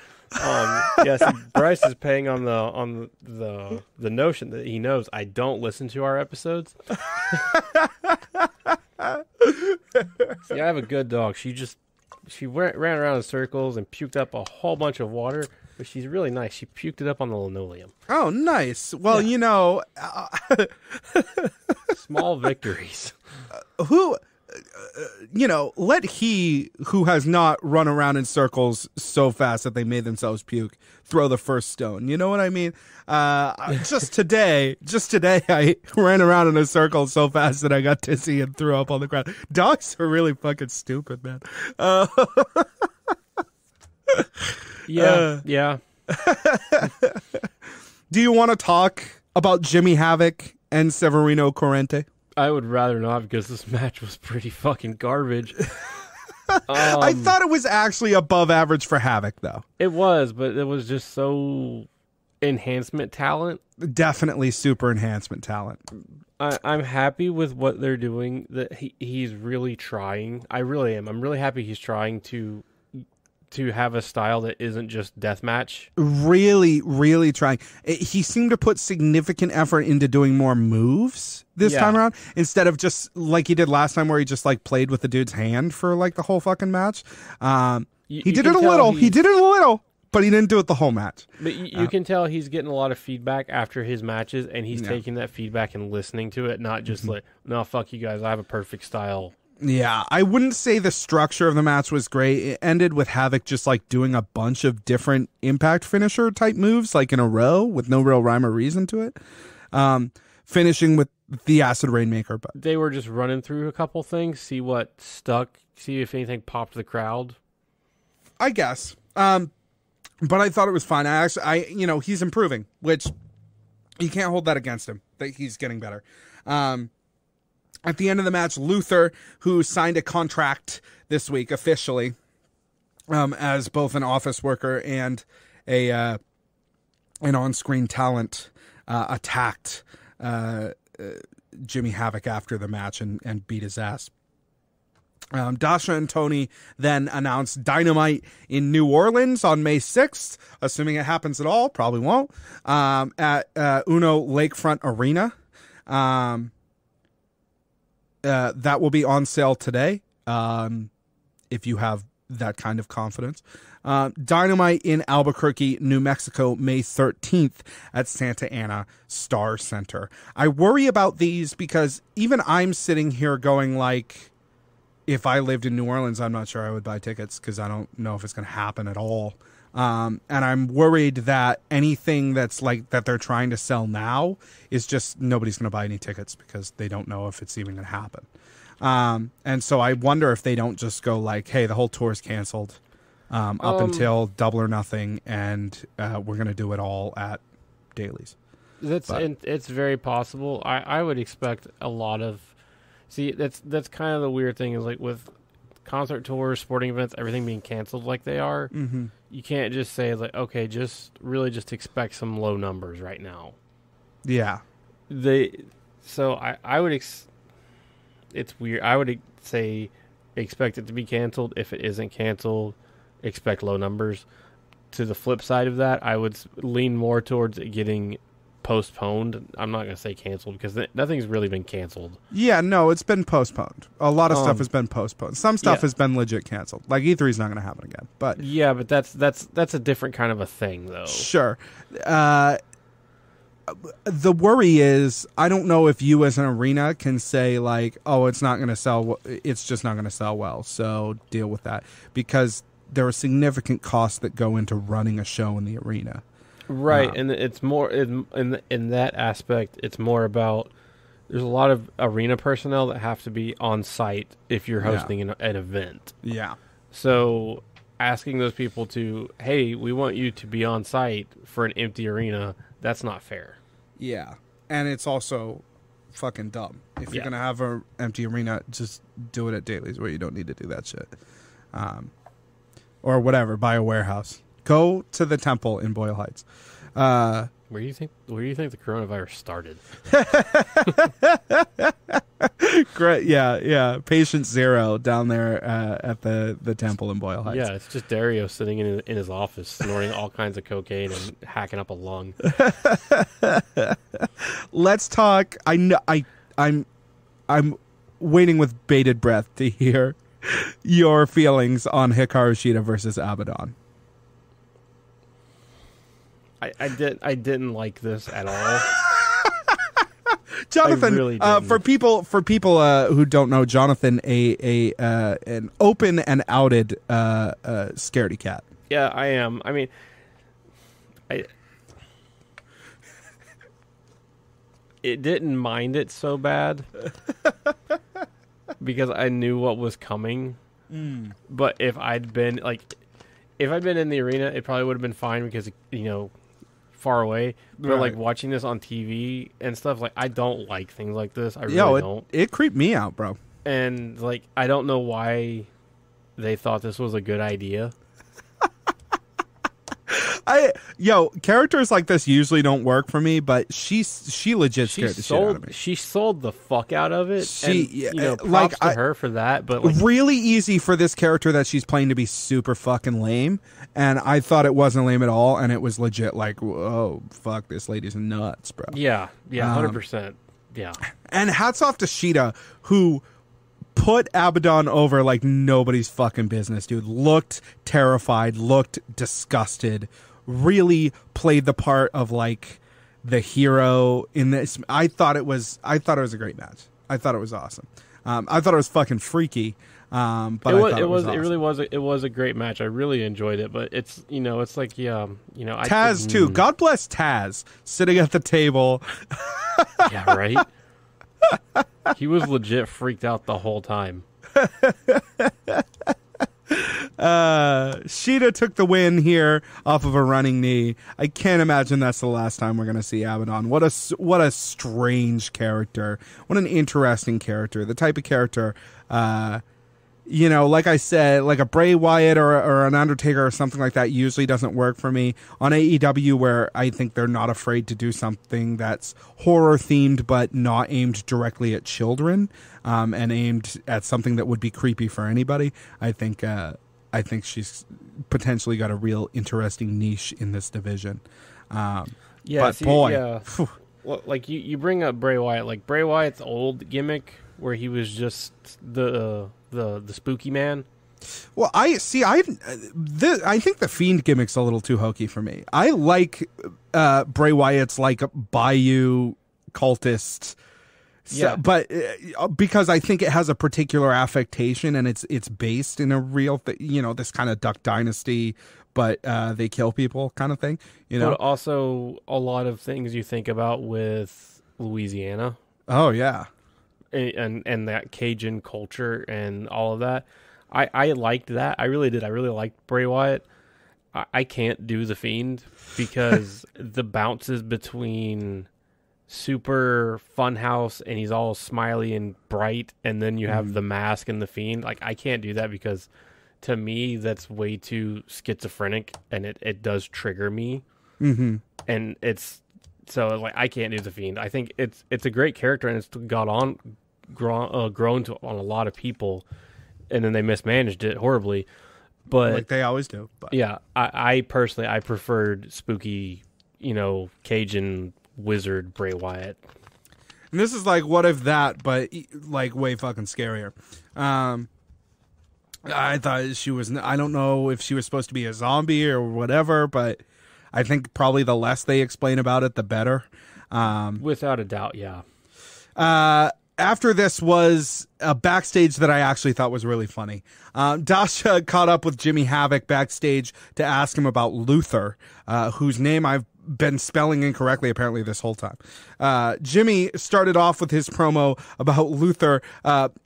Yes, Bryce is paying on the notion that he knows I don't listen to our episodes. See, I have a good dog. She ran around in circles and puked up a whole bunch of water, but she's really nice. She puked it up on the linoleum. Oh, nice. Well, small victories. Let he who has not run around in circles so fast that they made themselves puke throw the first stone. You know what I mean? Just today, I ran around in a circle so fast that I got dizzy and threw up on the ground. Dogs are really fucking stupid, man. Yeah. Do you want to talk about Jimmy Havoc and Severino Corrente? I would rather not, because this match was pretty fucking garbage. I thought it was actually above average for Havoc, though. It was, but it was just so enhancement talent. Definitely super enhancement talent. I'm happy with what they're doing. That he's really trying. I really am. I'm really happy he's trying to have a style that isn't just deathmatch. Really, really trying. He seemed to put significant effort into doing more moves this time around, instead of just like he did last time where he just like played with the dude's hand for like the whole fucking match. He did it a little, but he didn't do it the whole match. But you can tell he's getting a lot of feedback after his matches, and he's taking that feedback and listening to it, not just like, no, fuck you guys, I have a perfect style. Yeah, I wouldn't say the structure of the match was great. It ended with Havoc just like doing a bunch of different impact finisher type moves like in a row with no real rhyme or reason to it. Finishing with the Acid Rainmaker. But they were just running through a couple things, see what stuck, see if anything popped the crowd. I guess. But I thought it was fine. He's improving, which you can't hold that against him. That he's getting better. At the end of the match, Luther, who signed a contract this week officially as both an office worker and an on-screen talent, attacked Jimmy Havoc after the match and beat his ass. Dasha and Tony then announced Dynamite in New Orleans on May 6th, assuming it happens at all, probably won't, at Uno Lakefront Arena. That will be on sale today, if you have that kind of confidence. Dynamite in Albuquerque, New Mexico, May 13th at Santa Ana Star Center. I worry about these because even I'm sitting here going like, if I lived in New Orleans, I'm not sure I would buy tickets because I don't know if it's going to happen at all. And I'm worried that anything that's like that they're trying to sell now is just nobody's going to buy any tickets because they don't know if it's even going to happen. And so I wonder if they don't just go like, hey, the whole tour is canceled up until Double or Nothing, and we're going to do it all at Dailies. It's very possible. I would expect a lot of... See, that's kind of the weird thing is like with concert tours, sporting events, everything being canceled like they are, you can't just say like, okay, just expect some low numbers right now. Yeah. I would it's weird. I would say expect it to be canceled. If it isn't canceled, expect low numbers. To the flip side of that, I would lean more towards it getting postponed. I'm not going to say canceled because nothing's really been canceled. Yeah, no, it's been postponed. A lot of stuff has been postponed. Some stuff has been legit canceled. Like E3 is not going to happen again. But yeah, but that's a different kind of a thing, though. Sure. The worry is, I don't know if you as an arena can say like, oh, it's not going to sell. It's just not going to sell well. So deal with that, because there are significant costs that go into running a show in the arena. Right, and it's more in that aspect. It's more about there's a lot of arena personnel that have to be on site if you're hosting an event. Yeah. So asking those people to, hey, we want you to be on site for an empty arena, that's not fair. Yeah. And it's also fucking dumb. If you're going to have an empty arena, just do it at dailies where you don't need to do that shit. Or whatever, buy a warehouse. Go to the temple in Boyle Heights. Where do you think the coronavirus started? Great, yeah. Patient 0 down there at the temple in Boyle Heights. Yeah, it's just Dario sitting in his office, snorting all kinds of cocaine and hacking up a lung. Let's talk. I'm waiting with bated breath to hear your feelings on Hikaru Shida versus Abaddon. I didn't like this at all. Jonathan, really for people who don't know, Jonathan, an open and outed scaredy cat. Yeah, I am. I mean, it didn't mind it so bad because I knew what was coming. But if I'd been in the arena, it probably would have been fine because, you know, far away. But right. like watching this on TV and stuff, like I don't like things like this. I really don't. It creeped me out, bro. And like I don't know why they thought this was a good idea. Characters like this usually don't work for me, but she legit scared the shit out of me. She sold the fuck out of it. Props like to her for that. But like, really easy for this character that she's playing to be super fucking lame, and I thought it wasn't lame at all, and it was legit. Like, whoa, fuck, this lady's nuts, bro. Yeah, 100%. Yeah, and hats off to Shida, who put Abaddon over like nobody's fucking business, dude. Looked terrified, looked disgusted. Really played the part of like the hero in this. I thought it was a great match. I thought it was awesome. I thought it was fucking freaky. But it was a great match. I really enjoyed it. But it's like Taz too. God bless Taz sitting at the table. Yeah, right. He was legit freaked out the whole time. Shida took the win here off of a running knee. I can't imagine that's the last time we're going to see Abaddon. What a strange character. What an interesting character. The type of character, like I said, like a Bray Wyatt or an Undertaker or something like that usually doesn't work for me. On AEW, where I think they're not afraid to do something that's horror themed but not aimed directly at children, and aimed at something that would be creepy for anybody, I think she's potentially got a real interesting niche in this division. Well, like you bring up Bray Wyatt, like Bray Wyatt's old gimmick where he was just the spooky man. Well, I think the Fiend gimmick's a little too hokey for me. I like Bray Wyatt's like Bayou cultist. Yeah, but because I think it has a particular affectation and it's based in a real this kind of Duck Dynasty, but they kill people kind of thing. But also a lot of things you think about with Louisiana. Oh yeah. And that Cajun culture and all of that. I liked that. I really did. I really liked Bray Wyatt. I can't do the Fiend because the bounces between super funhouse and he's all smiley and bright, and then you have the mask and the Fiend. Like, I can't do that because to me that's way too schizophrenic, and it does trigger me. And it's so like I can't do the Fiend. I think it's a great character and it's grown to on a lot of people, and then they mismanaged it horribly. But like they always do. But. Yeah, I personally preferred spooky, Cajun wizard Bray Wyatt. And this is like what if that, but like way fucking scarier. I thought she was. I don't know if she was supposed to be a zombie or whatever, but I think probably the less they explain about it, the better. Without a doubt, yeah. After this was a backstage that I actually thought was really funny. Dasha caught up with Jimmy Havoc backstage to ask him about Luther, whose name I've been spelling incorrectly apparently this whole time. Jimmy started off with his promo about Luther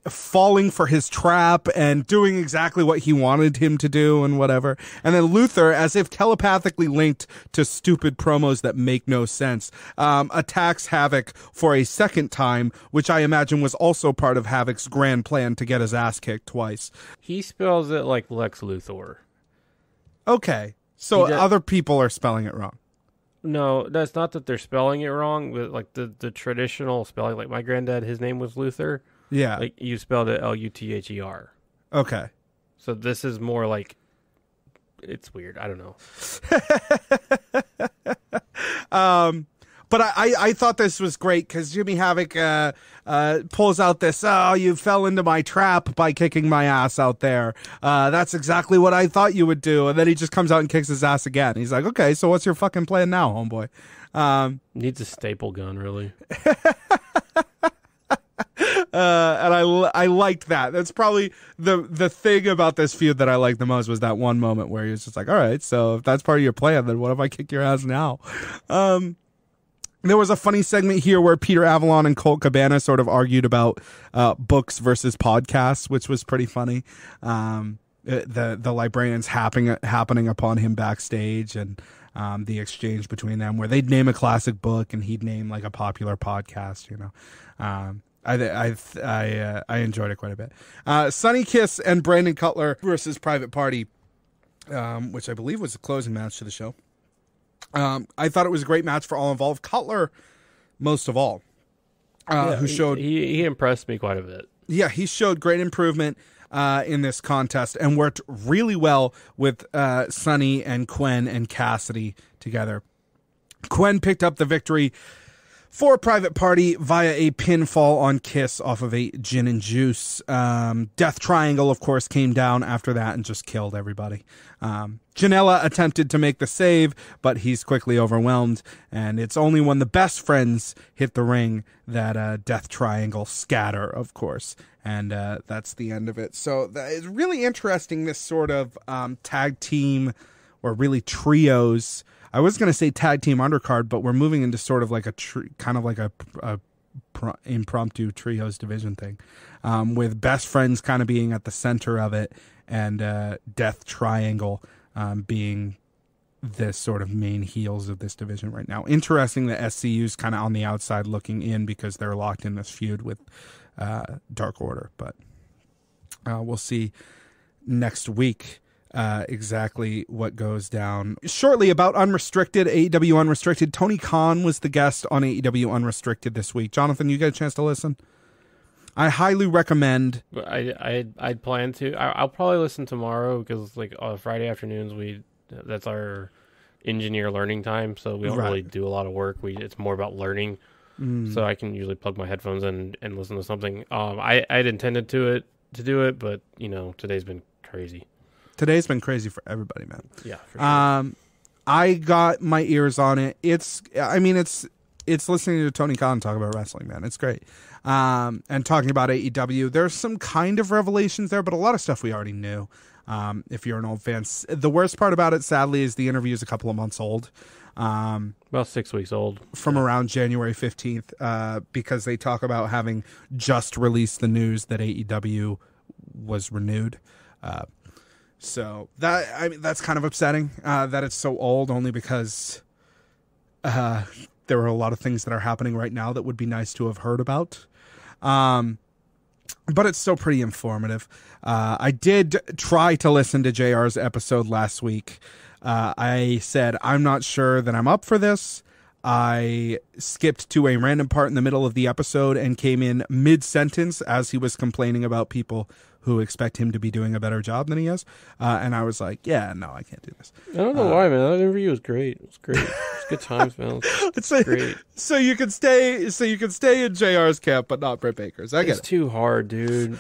falling for his trap and doing exactly what he wanted him to do and whatever. And then Luther, as if telepathically linked to stupid promos that make no sense, attacks Havoc for a second time, which I imagine was also part of Havoc's grand plan to get his ass kicked twice. He spells it like Lex Luthor. Okay, so other people are spelling it wrong. No, that's not that they're spelling it wrong, but like the traditional spelling, like my granddad, his name was Luther. Yeah. Like you spelled it Luther. Okay. So this is more like, it's weird. I don't know. But I thought this was great because Jimmy Havoc pulls out this, oh, you fell into my trap by kicking my ass out there. That's exactly what I thought you would do. And then he just comes out and kicks his ass again. He's like, okay, so what's your fucking plan now, homeboy? Needs a staple gun, really. And I liked that. That's probably the thing about this feud that I liked the most was that one moment where he was just like, all right, so if that's part of your plan, then what if I kick your ass now? There was a funny segment here where Peter Avalon and Colt Cabana sort of argued about books versus podcasts, which was pretty funny. The librarians happening upon him backstage, and the exchange between them, where they'd name a classic book and he'd name like a popular podcast. You know, I enjoyed it quite a bit. Sonny Kiss and Brandon Cutler versus Private Party, which I believe was the closing match to the show. I thought it was a great match for all involved. Cutler, most of all, who showed he impressed me quite a bit. Yeah, he showed great improvement in this contest and worked really well with Sonny and Quen and Cassidy together. Quen picked up the victory for Private Party via a pinfall on Kiss off of a gin and juice. Death Triangle, of course, came down after that and just killed everybody. Janela attempted to make the save, but he's quickly overwhelmed, and it's only when the best friends hit the ring that Death Triangle scatter, of course, and that's the end of it. So it's really interesting, this sort of tag team, or really trios. I was going to say tag team undercard, but we're moving into sort of like a kind of like a impromptu trios division thing, with best friends kind of being at the center of it, and Death Triangle being the sort of main heels of this division right now. Interesting that SCU's kind of on the outside looking in because they're locked in this feud with Dark Order, but we'll see next week exactly what goes down. Shortly about Unrestricted, AEW Unrestricted, Tony Khan was the guest on AEW Unrestricted this week. Jonathan, you get a chance to listen? I highly recommend. I'd plan to. I'll probably listen tomorrow because like on Friday afternoons that's our engineer learning time, so we don't really do a lot of work. It's more about learning, so I can usually plug my headphones in and listen to something. I'd intended to do it, but you know today's been crazy. Today's been crazy for everybody, man. Yeah, for sure. I got my ears on it. It's listening to Tony Khan talk about wrestling, man. It's great. And talking about AEW, there's some kind of revelations there, but a lot of stuff we already knew. If you're an old fan, the worst part about it, sadly, is the interview is a couple of months old. About 6 weeks old. From around January 15th, because they talk about having just released the news that AEW was renewed. So that's kind of upsetting, that it's so old, only because there are a lot of things that are happening right now that would be nice to have heard about. But it's still pretty informative. I did try to listen to JR's episode last week. I said, I'm not sure that I'm up for this. I skipped to a random part in the middle of the episode and came in mid-sentence as he was complaining about people who expect him to be doing a better job than he is. And I was like, yeah, no, I can't do this. I don't know why, man. That interview was great. It was great. It's good times, man. It's great. So you can stay in JR's camp, but not Britt Baker's. I get it. It's too hard, dude.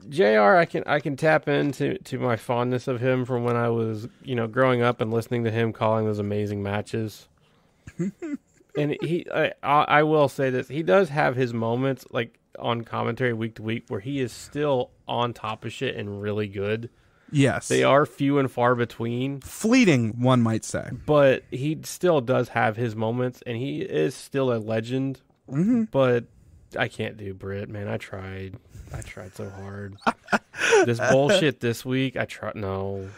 JR, I can tap into my fondness of him from when I was, growing up and listening to him calling those amazing matches. And I will say this, he does have his moments like on commentary week to week where he is still on top of shit and really good. Yes. They are few and far between. Fleeting, one might say. But he still does have his moments, and he is still a legend. Mm-hmm. But I can't do Britt, man. I tried so hard. This bullshit this week, no.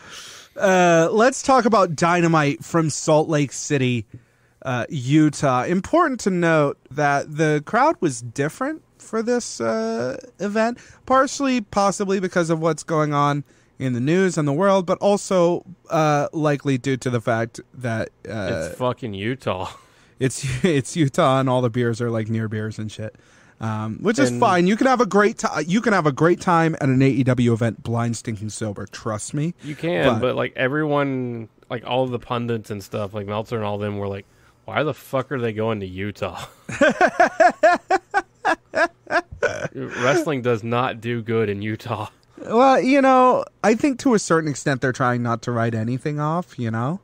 Let's talk about Dynamite from Salt Lake City, Utah. Important to note that the crowd was different for this event, possibly because of what's going on in the news and the world, but also likely due to the fact that it's fucking Utah. It's Utah, and all the beers are like near beers and shit. Which is fine. You can have a great time. You can have a great time at an AEW event, blind, stinking sober. Trust me. You can, but like everyone, like all of the pundits and stuff, like Meltzer and all them, were like, "Why the fuck are they going to Utah?" Wrestling does not do good in Utah. Well, I think to a certain extent they're trying not to write anything off. But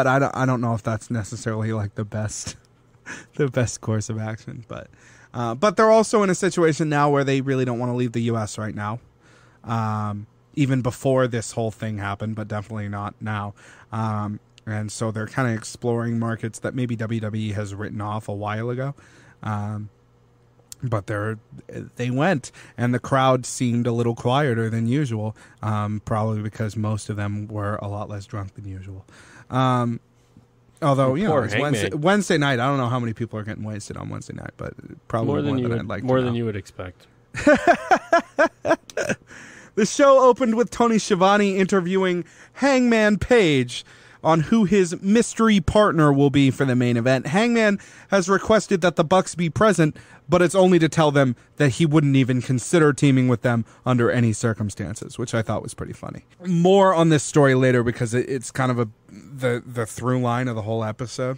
I don't know if that's necessarily like the best course of action. But they're also in a situation now where they really don't want to leave the U.S. right now. Even before this whole thing happened, but definitely not now. And so they're kind of exploring markets that maybe WWE has written off a while ago. But they went, and the crowd seemed a little quieter than usual, probably because most of them were a lot less drunk than usual. Although, it's Wednesday night. I don't know how many people are getting wasted on Wednesday night, but probably more than you would expect. The show opened with Tony Schiavone interviewing Hangman Page on who his mystery partner will be for the main event. Hangman has requested that the Bucks be present, but it's only to tell them that he wouldn't even consider teaming with them under any circumstances, which I thought was pretty funny. More on this story later because it's kind of the through line of the whole episode.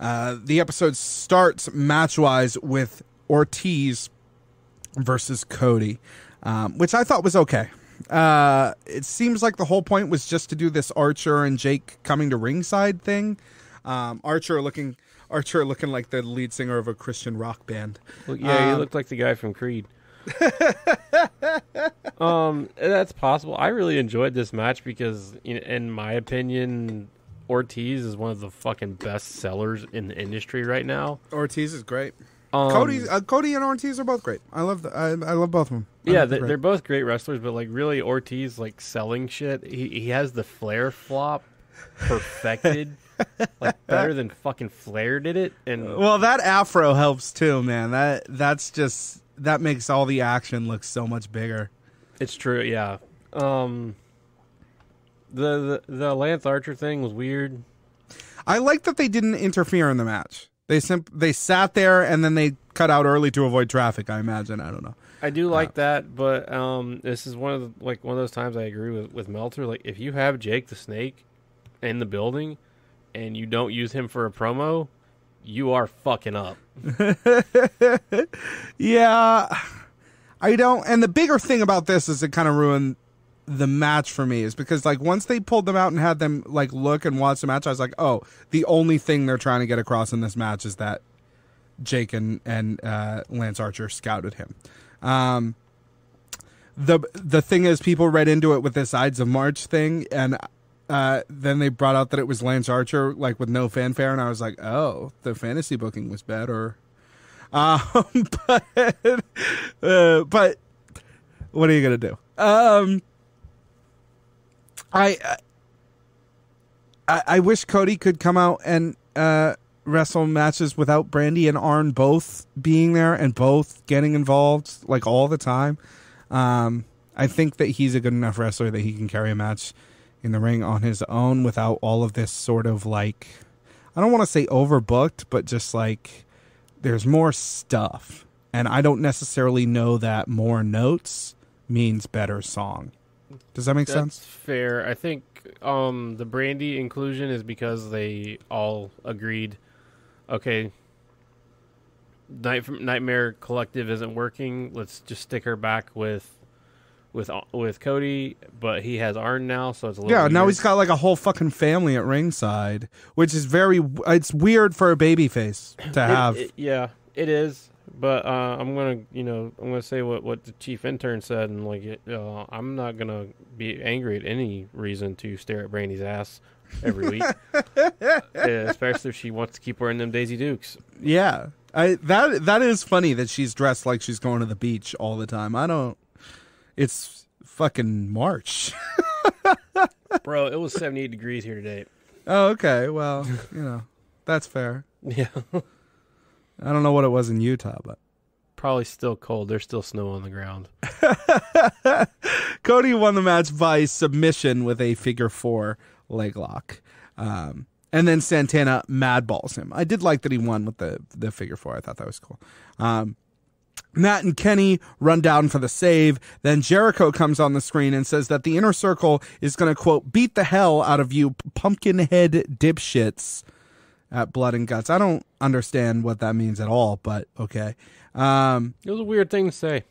The episode starts match-wise with Ortiz versus Cody, which I thought was okay. It seems like the whole point was just to do this Archer and Jake coming to ringside thing. Archer looking like the lead singer of a Christian rock band. Well, yeah, he looked like the guy from Creed. That's possible. I really enjoyed this match because, in my opinion, Ortiz is one of the fucking best sellers in the industry right now. Ortiz is great. Cody and Ortiz are both great. I love both of them. They're both great wrestlers, but like really Ortiz like selling shit. He has the Flair flop perfected, like better than fucking Flair did it. And well, that afro helps too, man. That makes all the action look so much bigger. It's true, yeah. The Lance Archer thing was weird. I like that they didn't interfere in the match. They sat there and then they cut out early to avoid traffic. I imagine. I don't know. I do like that, but this is one of those times I agree with Meltzer. Like, if you have Jake the Snake in the building and you don't use him for a promo, you are fucking up. Yeah, I don't. And the bigger thing about this is it kind of ruined the match for me, is because like once they pulled them out and had them like look and watch the match, I was like, oh, the only thing they're trying to get across in this match is that Jake and Lance Archer scouted him. The thing is, people read into it with this Ides of March thing, and then they brought out that it was Lance Archer, like with no fanfare, and I was like, oh, the fantasy booking was better. But what are you gonna do? I wish Cody could come out and wrestle matches without Brandy and Arn both being there and both getting involved like all the time. I think that he's a good enough wrestler that he can carry a match in the ring on his own without all of this sort of like, I don't want to say overbooked, but just like there's more stuff. And I don't necessarily know that more notes means better song. Does that make sense? That's fair. I think the Brandy inclusion is because they all agreed, okay, Nightmare Collective isn't working. Let's just stick her back with Cody, but he has Arn now, so it's a little weird. Now he's got like a whole fucking family at ringside, which is it's weird for a babyface to have. Yeah, it is, But I'm gonna say what the chief intern said, and I'm not gonna be angry at any reason to stare at Brandy's ass every week, especially if she wants to keep wearing them Daisy Dukes. Yeah, that is funny that she's dressed like she's going to the beach all the time. It's fucking March. Bro, it was 78 degrees here today. Oh, okay. Well, that's fair. Yeah. I don't know what it was in Utah, but probably still cold. There's still snow on the ground. Cody won the match by submission with a figure 4 leg lock. And then Santana madballs him. I did like that he won with the figure 4. I thought that was cool. Matt and Kenny run down for the save. Then Jericho comes on the screen and says that the Inner Circle is going to, quote, beat the hell out of you pumpkin head dipshits at Blood and Guts. I don't understand what that means at all, but okay. It was a weird thing to say.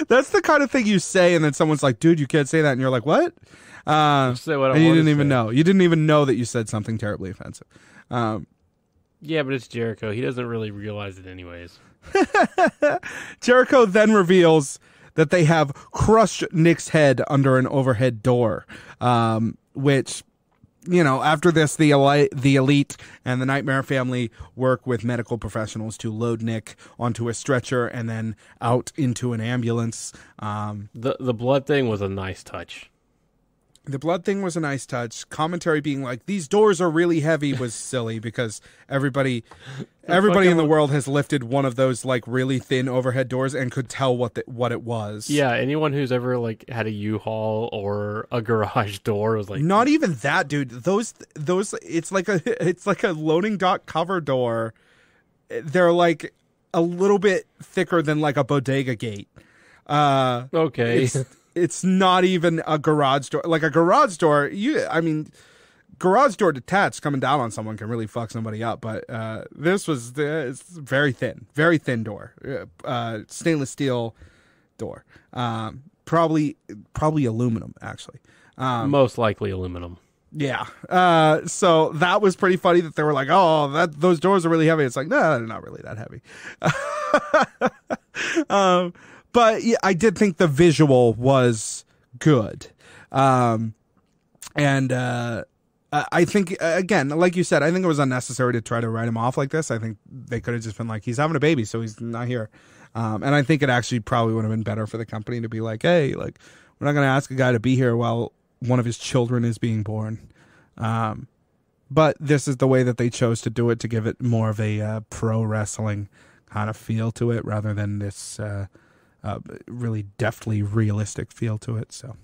That's the kind of thing you say, and then someone's like, dude, you can't say that. And you're like, what? Say what I and you want didn't to even say. know. You didn't even know that you said something terribly offensive. Yeah, but it's Jericho. He doesn't really realize it anyways. Jericho then reveals that they have crushed Nick's head under an overhead door, which, after this, the Elite and the Nightmare family work with medical professionals to load Nick onto a stretcher and then out into an ambulance. The blood thing was a nice touch. The blood thing was a nice touch. Commentary being like, these doors are really heavy was silly because everybody in the world has lifted one of those like really thin overhead doors and could tell what it was. Yeah, anyone who's ever had a U-Haul or a garage door was like, not even that, dude. Those it's like a loading dock cover door. They're like a little bit thicker than like a bodega gate. Okay. It's not even a garage door. Like a garage door, garage door detached coming down on someone can really fuck somebody up. But this it's very thin door, stainless steel door, probably aluminum actually. Most likely aluminum. Yeah. So that was pretty funny that they were like, oh, those doors are really heavy. It's like, no, they're not really that heavy. But yeah, I did think the visual was good. I think, again, like you said, I think it was unnecessary to try to write him off like this. I think they could have just been like, he's having a baby, so he's not here. And I think it actually probably would have been better for the company to be like, hey, we're not going to ask a guy to be here while one of his children is being born. But this is the way that they chose to do it, to give it more of a pro wrestling kind of feel to it rather than this really deftly realistic feel to it. So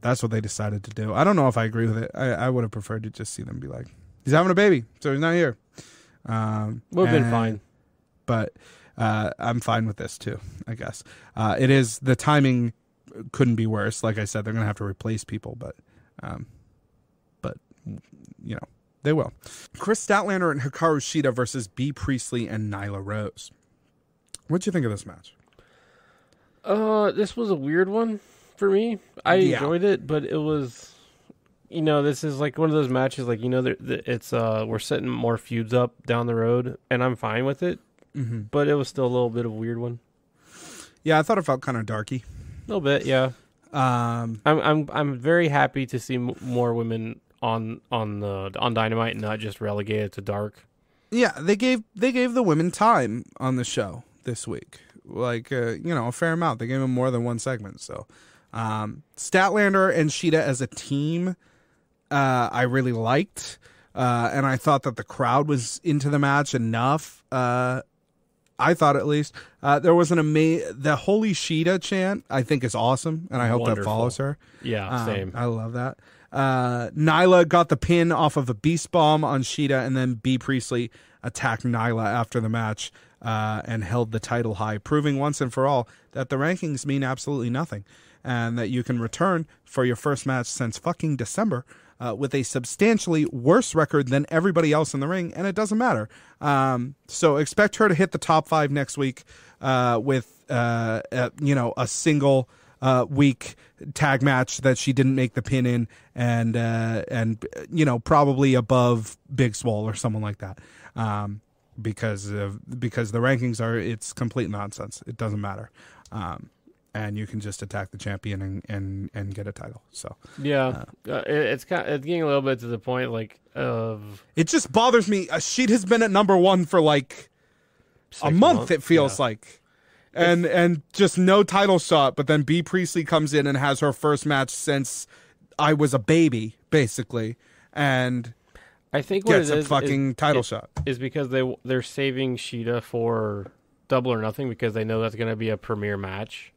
that's what they decided to do. I don't know if I agree with it. I would have preferred to just see them be like, he's having a baby, so he's not here. Would have been fine. But I'm fine with this too, I guess. It is, the timing couldn't be worse. Like I said, they're going to have to replace people, but they will. Chris Statlander and Hikaru Shida versus Bea Priestley and Nyla Rose. What'd you think of this match? This was a weird one for me. I enjoyed it, but it was, this is like one of those matches, like, it's, we're setting more feuds up down the road, and I'm fine with it, but it was still a little bit of a weird one. Yeah, I thought it felt kind of darky. A little bit, yeah. I'm very happy to see more women on Dynamite and not just relegated to dark. Yeah, they gave the women time on the show this week. Like, a fair amount. They gave them more than one segment. So, Statlander and Shida as a team, I really liked. And I thought that the crowd was into the match enough. I thought, at least. There was the Holy Shida chant, I think, is awesome. And I hope that follows her. Yeah, same. I love that. Nyla got the pin off of a Beast Bomb on Shida, and then Bea Priestley attacked Nyla after the match. And held the title high, proving once and for all that the rankings mean absolutely nothing, and that you can return for your first match since fucking December with a substantially worse record than everybody else in the ring, and it doesn't matter. So expect her to hit the top 5 next week with a single week tag match that she didn't make the pin in, and probably above Big Swole or someone like that, because the rankings it's complete nonsense. It doesn't matter, and you can just attack the champion and get a title. So it's getting a little bit to the point of it just bothers me. She has been at number 1 for like a month. It feels like. And just no title shot, but then B. Priestley comes in and has her first match since I was a baby, basically, and I think gets a fucking title shot. Is because they're saving Sheeta for Double or Nothing because they know that's going to be a premier match.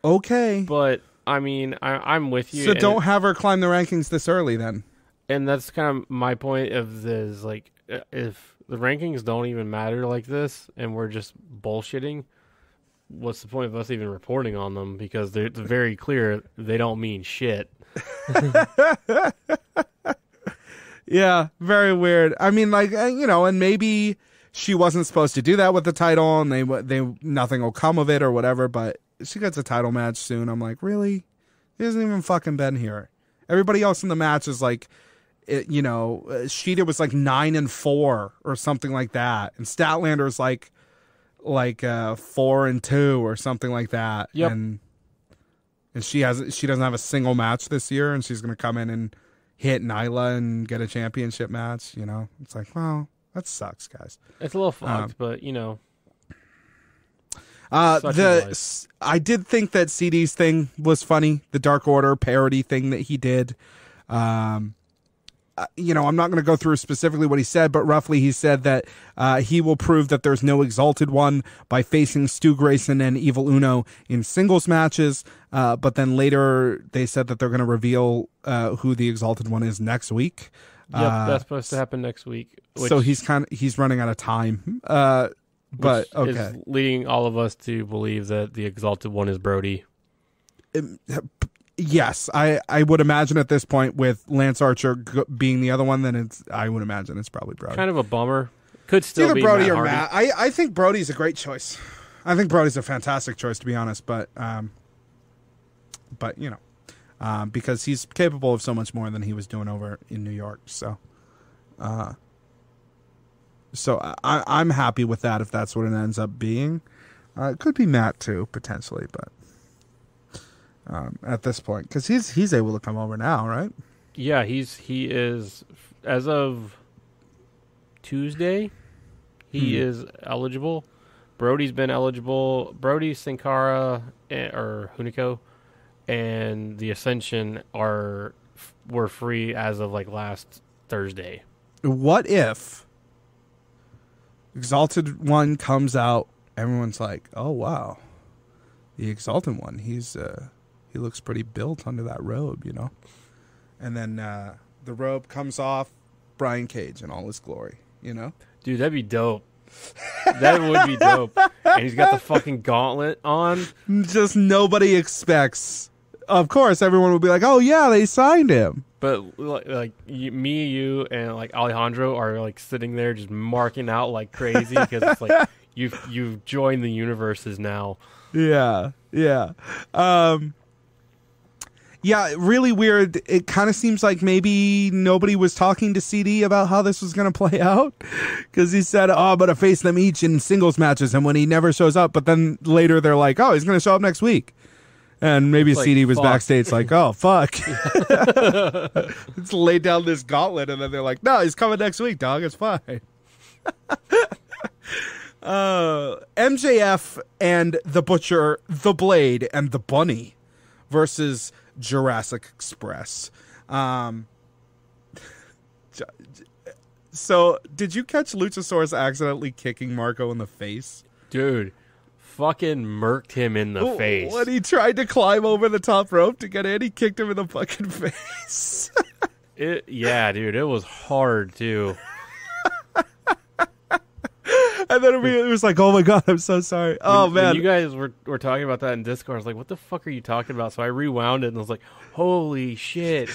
Okay, but I mean, I'm with you. So don't have her climb the rankings this early, then. And that's kind of my point of this. Like, if the rankings don't even matter like this, and we're just bullshitting, what's the point of us even reporting on them? Because they're very clear they don't mean shit. Yeah, very weird. I mean, and maybe she wasn't supposed to do that with the title, and they nothing will come of it or whatever. But she gets a title match soon. I'm like, really? He hasn't even fucking been here. Everybody else in the match is like. Sheeta was like 9-4 or something like that, and Statlander's like 4-2 or something like that. Yep. And she doesn't have a single match this year, and she's gonna come in and hit Nyla and get a championship match. It's like, well, that sucks, guys. It's a little fucked, but I did think that CD's thing was funny, the Dark Order parody thing that he did. I'm not going to go through specifically what he said, but roughly he said that he will prove that there's no Exalted One by facing Stu Grayson and Evil Uno in singles matches. But then later they said that they're going to reveal who the Exalted One is next week. Yep, that's supposed to happen next week. So he's running out of time. But okay, is leading all of us to believe that the Exalted One is Brody. Yes, I would imagine at this point with Lance Archer being the other one, then I would imagine it's probably Brody. Kind of a bummer. Could still either be Brody Matt or Hardy. Matt. I think Brody's a great choice. I think Brody's a fantastic choice, to be honest. But because he's capable of so much more than he was doing over in New York. So I'm happy with that if that's what it ends up being. It could be Matt too, potentially, but. At this point, because he's able to come over now, right? Yeah, he is as of Tuesday. He is eligible. Brody's been eligible. Brody, Sin Cara, or Hunico, and the Ascension were free as of last Thursday. What if Exalted One comes out? Everyone's like, "Oh wow, the Exalted One. He looks pretty built under that robe, And then the robe comes off, Brian Cage in all his glory, Dude, that'd be dope. That would be dope. And he's got the fucking gauntlet on. Just nobody expects. Of course, everyone will be like, "Oh yeah, they signed him." But me, you, and Alejandro are sitting there just marking out like crazy because it's you've joined the universes now. Yeah. Yeah, really weird. It kind of seems like maybe nobody was talking to CD about how this was going to play out, because he said, "Oh, I'm going to face them each in singles matches," and when he never shows up, but then later they're like, "Oh, he's going to show up next week," and maybe CD was backstage like, "Oh, fuck." It's laid down this gauntlet, and then they're like, "No, he's coming next week, dog. It's fine." MJF and the Butcher, the Blade, and the Bunny versus Jurassic Express. So, did you catch Luchasaurus accidentally kicking Marco in the face? Dude, fucking murked him in the face. When he tried to climb over the top rope to get in, he kicked him in the fucking face. Yeah, dude, it was hard, too. And then it was like, "Oh my god, I'm so sorry." Man, when you guys were talking about that in Discord, I was like, "What the fuck are you talking about?" So I rewound it and I was like, "Holy shit!"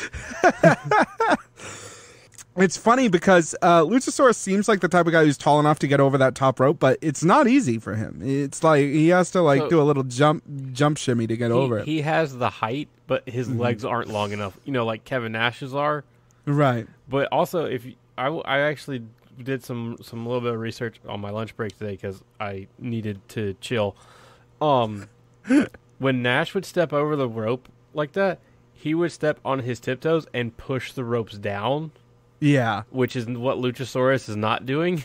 It's funny because Luchasaurus seems like the type of guy who's tall enough to get over that top rope, but it's not easy for him. It's like he has to do a little jump shimmy to get over it. He has the height, but his legs aren't long enough. Like Kevin Nash's are. Right. But also, I actually did some little bit of research on my lunch break today because I needed to chill. When Nash would step over the rope like that, he would step on his tiptoes and push the ropes down. Yeah. Which is what Luchasaurus is not doing.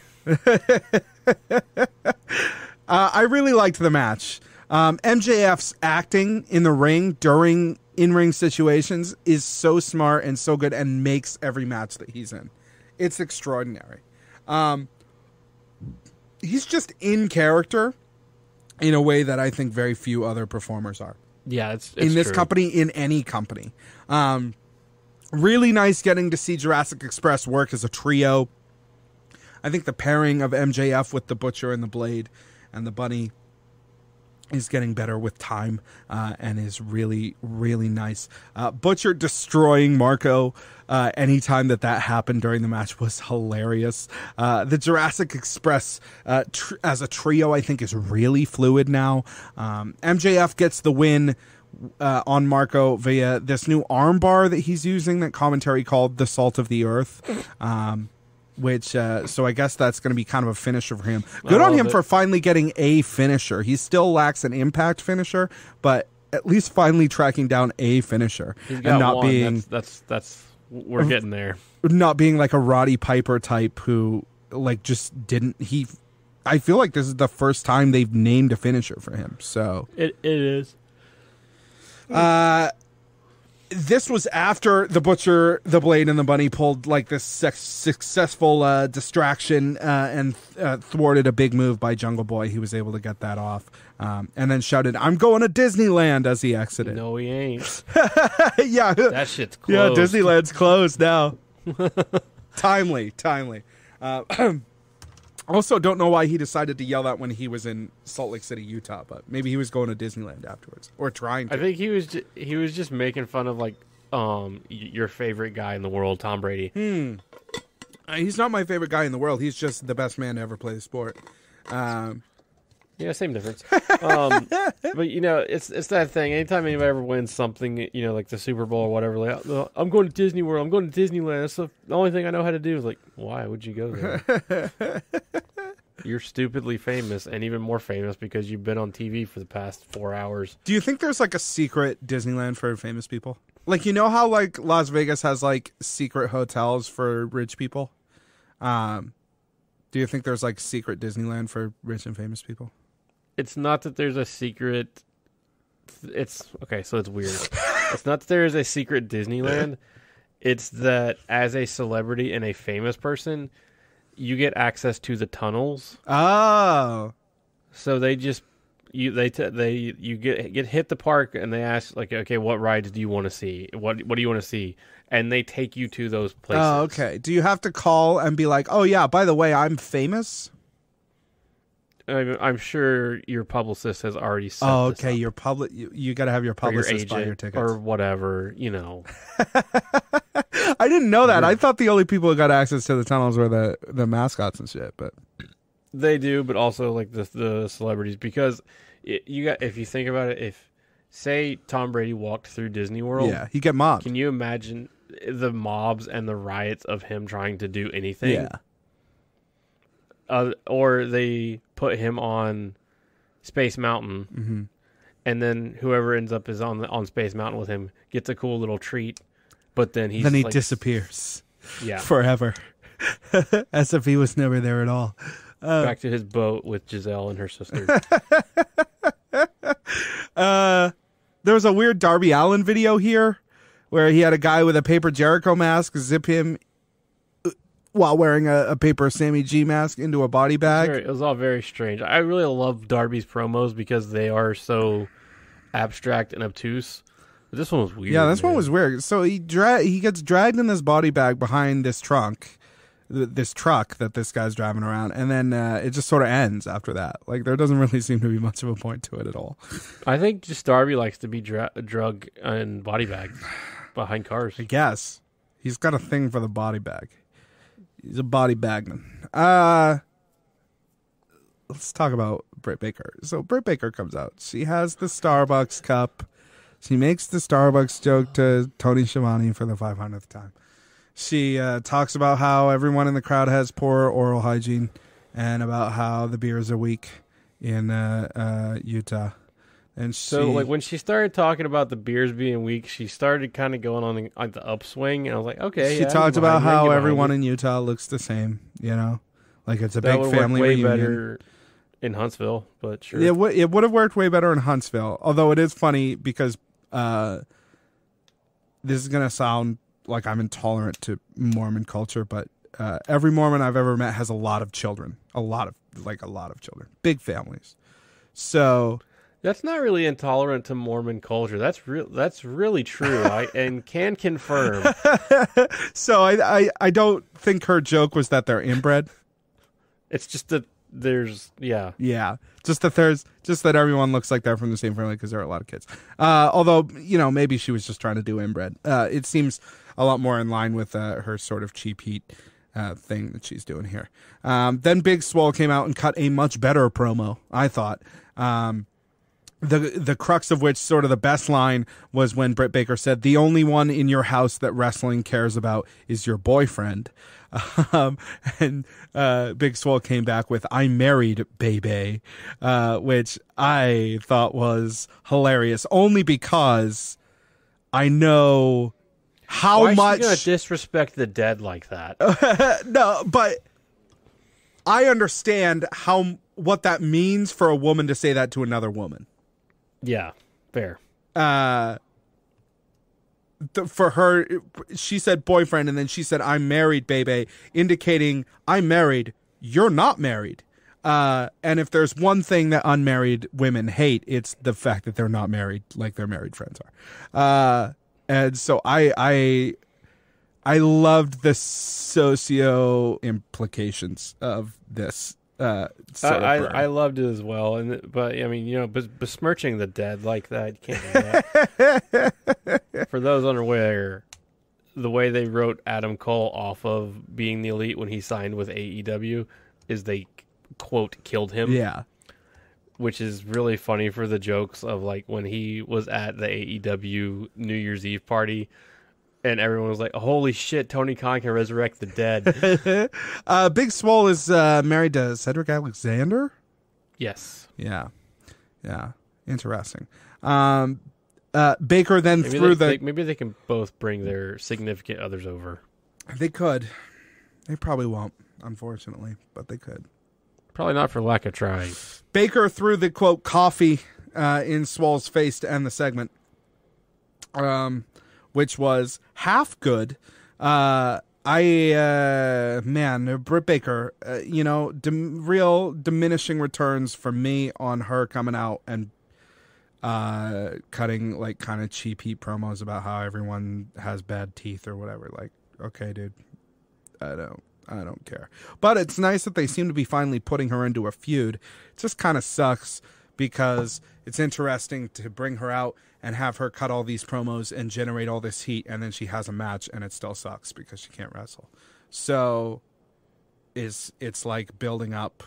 I really liked the match. MJF's acting in the ring during in-ring situations is so smart and so good and makes every match that he's in. It's extraordinary. He's just in character in a way that I think very few other performers are. Yeah, it's in this true. company, in any company. Really nice getting to see Jurassic Express work as a trio. I think the pairing of MJF with the Butcher and the Blade and the Bunny is getting better with time and is really, really nice. Butcher destroying Marco anytime that happened during the match was hilarious. The Jurassic Express as a trio, I think, is really fluid now. MJF gets the win on Marco via this new armbar that he's using that commentary called the Salt of the Earth. So I guess that's going to be kind of a finisher for him. Good on him for finally getting a finisher. He still lacks an impact finisher, but at least finally tracking down a finisher. He's got and not one. being That's we're getting there. Not being like a Roddy Piper type who just didn't. I feel like this is the first time they've named a finisher for him. So it is. This was after the Butcher, the Blade, and the Bunny pulled this successful distraction and thwarted a big move by Jungle Boy. He was able to get that off and then shouted, "I'm going to Disneyland" as he exited. No, he ain't. Yeah. That shit's closed. Yeah, Disneyland's closed now. Timely. Also, don't know why he decided to yell that when he was in Salt Lake City, Utah, but maybe he was going to Disneyland afterwards or trying to. I think he was just making fun of your favorite guy in the world, Tom Brady. He's not my favorite guy in the world. He's just the best man to ever play the sport. Yeah, same difference. But it's that thing. Anytime anybody ever wins something, like the Super Bowl or whatever, I'm going to Disney World. I'm going to Disneyland. That's the only thing I know how to do. Is why would you go there? You're stupidly famous, and even more famous because you've been on TV for the past 4 hours. Do you think there's a secret Disneyland for famous people? How Las Vegas has secret hotels for rich people? Do you think there's secret Disneyland for rich and famous people? It's not that there's a secret. It's okay, so it's weird. It's not that there is a secret Disneyland. It's that as a celebrity and a famous person, you get access to the tunnels. Oh, so they just you get hit the park and they ask okay, what rides do you want to see? What do you want to see? And they take you to those places. Oh, okay. Do you have to call and be like, "Oh yeah, by the way, I'm famous"? I'm sure your publicist has already set this up. Your you got to have your publicist buy your tickets or whatever. I didn't know that. I thought the only people who got access to the tunnels were the mascots and shit. But they do, but also the celebrities, because if you think about it, if say Tom Brady walked through Disney World, yeah, he'd get mobbed. Can you imagine the mobs and the riots of him trying to do anything? Yeah. Or they put him on Space Mountain, and then whoever ends up is on Space Mountain with him gets a cool little treat, but then he disappears, forever, as if he was never there at all. Back to his boat with Giselle and her sister. There was a weird Darby Allin video here where he had a guy with a paper Jericho mask zip him while wearing a paper Sammy G mask into a body bag. It was all very strange. I really love Darby's promos because they are so abstract and obtuse. But this one was weird. Yeah, this one was weird. So he gets dragged in this body bag behind this trunk, this truck that this guy's driving around, and then it just sort of ends after that. There doesn't really seem to be much of a point to it at all. I think just Darby likes to be drug in body bags behind cars. I guess. He's got a thing for the body bag. He's a body bagman. Let's talk about Britt Baker. So Britt Baker comes out. She has the Starbucks cup. She makes the Starbucks joke to Tony Schiavone for the 500th time. She talks about how everyone in the crowd has poor oral hygiene and about how the beers are weak in Utah. And so, like, when she started talking about the beers being weak, she started kind of going on the upswing, and I was like, okay. She talked about how everyone in Utah looks the same, you know? Like, it's a big family reunion. That would work way better in Huntsville, but sure. It would have worked way better in Huntsville, although it is funny because this is going to sound like I'm intolerant to Mormon culture, but every Mormon I've ever met has a lot of children. A lot of children. Big families. So... That's not really intolerant to Mormon culture. That's really true. And can confirm. So I don't think her joke was that they're inbred. It's just that there's just that everyone looks like they're from the same family because there are a lot of kids. Although maybe she was just trying to do inbred. It seems a lot more in line with her sort of cheap heat thing that she's doing here. Then Big Swole came out and cut a much better promo, I thought. The crux of which, sort of the best line, was when Britt Baker said, "The only one in your house that wrestling cares about is your boyfriend." And Big Swole came back with, "I'm married, baby," which I thought was hilarious, only because I know how Why much... Why is she gonna disrespect the dead like that? No, but I understand what that means for a woman to say that to another woman. Yeah, fair. For her, she said boyfriend, and then she said, "I'm married, baby," indicating I'm married, you're not married. And if there's one thing that unmarried women hate, it's the fact that they're not married like their married friends are. And so I loved the socio implications of this. I loved it as well, but I mean, besmirching the dead like that, you can't do that. For those unaware, the way they wrote Adam Cole off of being the Elite when he signed with AEW is they quote killed him. Yeah, which is really funny for the jokes of like when he was at the AEW New Year's Eve party. And everyone was like, "Holy shit, Tony Khan can resurrect the dead." Big Swole is married to Cedric Alexander? Yes. Yeah. Interesting. Baker then maybe they can both bring their significant others over. They could. They probably won't, unfortunately, but they could. Probably not for lack of trying. Baker threw the, quote, coffee in Swole's face to end the segment. Which was half good. Britt Baker, real diminishing returns for me on her coming out and cutting like kind of cheap heat promos about how everyone has bad teeth or whatever. Like, okay, dude, I don't care. But it's nice that they seem to be finally putting her into a feud. It just kind of sucks because it's interesting to bring her out and have her cut all these promos and generate all this heat, and then she has a match and it still sucks because she can't wrestle. So it's like building up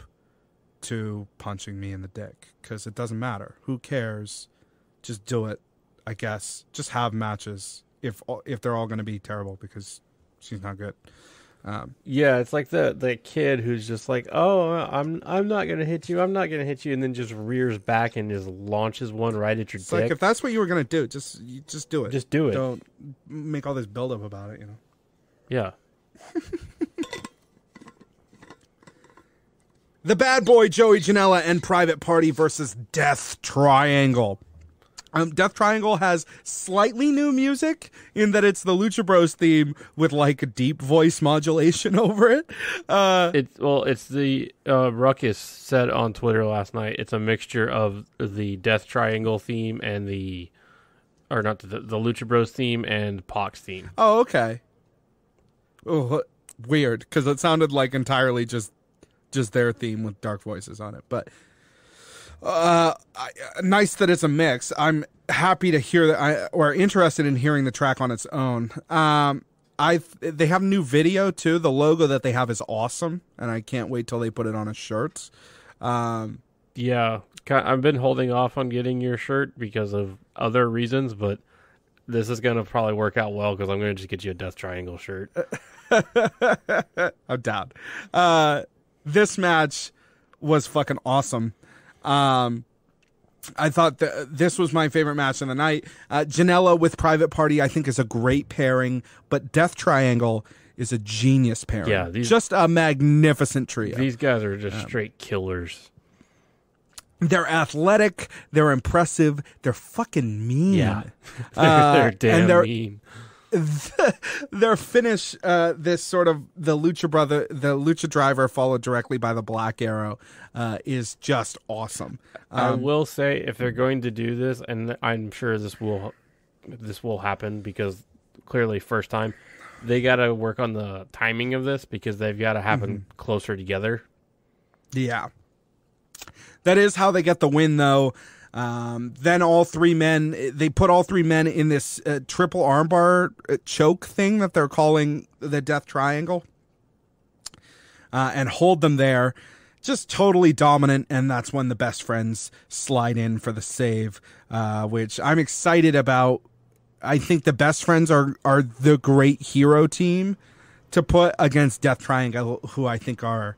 to punching me in the dick because it doesn't matter. Who cares? Just do it, I guess. Just have matches if they're all going to be terrible because she's not good. Yeah, it's like the kid who's just like, "Oh, I'm not gonna hit you, I'm not gonna hit you," and then just rears back and just launches one right at your dick. Like if that's what you were gonna do, just do it. Just do it. Don't make all this build up about it, Yeah. The Bad Boy Joey Janela and Private Party versus Death Triangle. Death Triangle has slightly new music in that it's the Lucha Bros theme with like a deep voice modulation over it. It's the Ruckus said on Twitter last night. It's a mixture of the Death Triangle theme and the Lucha Bros theme and Pac's theme. Oh, okay. Oh, weird, because it sounded like entirely just their theme with dark voices on it, but. Nice that it's a mix. I'm happy to hear that, or interested in hearing the track on its own. They have new video too. The logo that they have is awesome, and I can't wait till they put it on a shirt. Yeah, I've been holding off on getting your shirt because of other reasons, but this is going to probably work out well because I'm going to just get you a Death Triangle shirt. I'm down. This match was fucking awesome. I thought this was my favorite match of the night. Janela with Private Party, I think, is a great pairing, but Death Triangle is a genius pairing. Yeah, just a magnificent trio. These guys are just straight killers. They're athletic. They're impressive. They're fucking mean. Yeah, they're damn mean. Their finish, this sort of the Lucha Driver followed directly by the Black Arrow, is just awesome. I will say, if they're going to do this, and I'm sure this will happen because clearly first time, they got to work on the timing of this because they've got to happen closer together. Yeah. That is how they get the win, though. Then all three men, they put all three men in this triple armbar choke thing that they're calling the Death Triangle, and hold them there. Just totally dominant, and that's when the Best Friends slide in for the save, which I'm excited about. I think the Best Friends are the great hero team to put against Death Triangle, who I think are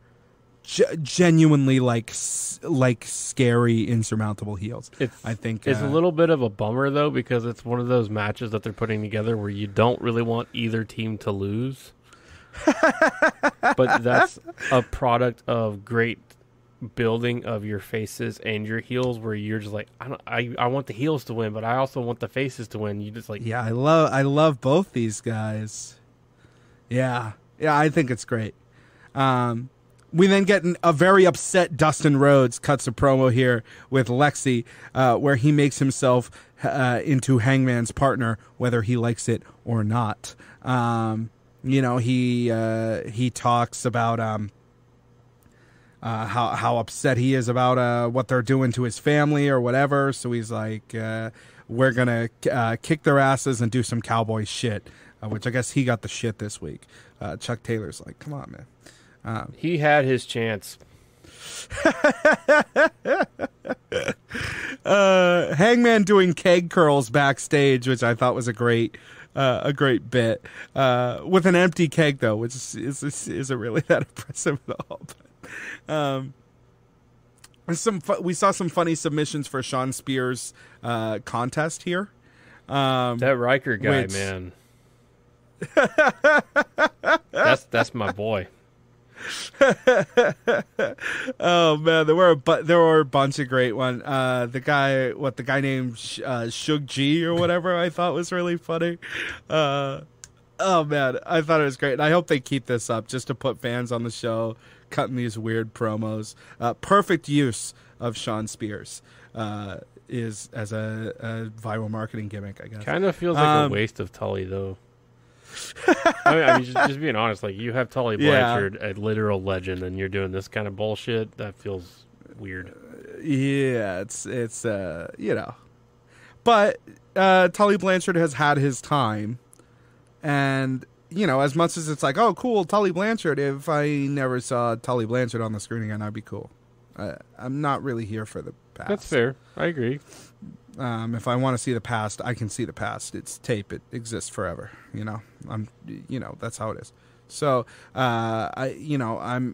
genuinely like scary, insurmountable heels. I think it's a little bit of a bummer though, because it's one of those matches that they're putting together where you don't really want either team to lose. But that's a product of great building of your faces and your heels, where you're just like, I want the heels to win, but I also want the faces to win. You just like, I love both these guys. Yeah, I think it's great. We then get a very upset Dustin Rhodes cuts a promo here with Lexi, where he makes himself into Hangman's partner, whether he likes it or not. He talks about how upset he is about what they're doing to his family or whatever. So he's like, we're gonna kick their asses and do some cowboy shit, which I guess he got the shit this week. Chuck Taylor's like, come on, man. He had his chance. Hangman doing keg curls backstage, which I thought was a great bit, with an empty keg though, which isn't really that impressive at all. But we saw some funny submissions for Sean Spears' contest here. That Riker guy, man, that's my boy. Oh man, there were a bunch of great ones. The guy named Shug G or whatever, I thought was really funny. Oh man, I thought it was great, and I hope they keep this up just to put fans on the show, cutting these weird promos. Perfect use of Sean Spears is as a viral marketing gimmick, I guess. Kind of feels like a waste of Tully though. I mean, just being honest, like, you have Tully Blanchard, a literal legend, and you're doing this kind of bullshit. That feels weird. Yeah, it's but Tully Blanchard has had his time, and as much as it's like, oh, cool, Tully Blanchard. If I never saw Tully Blanchard on the screen again, I'd be cool. I'm not really here for the past. That's fair. I agree. If I want to see the past, I can see the past. It's tape. It exists forever. That's how it is. So,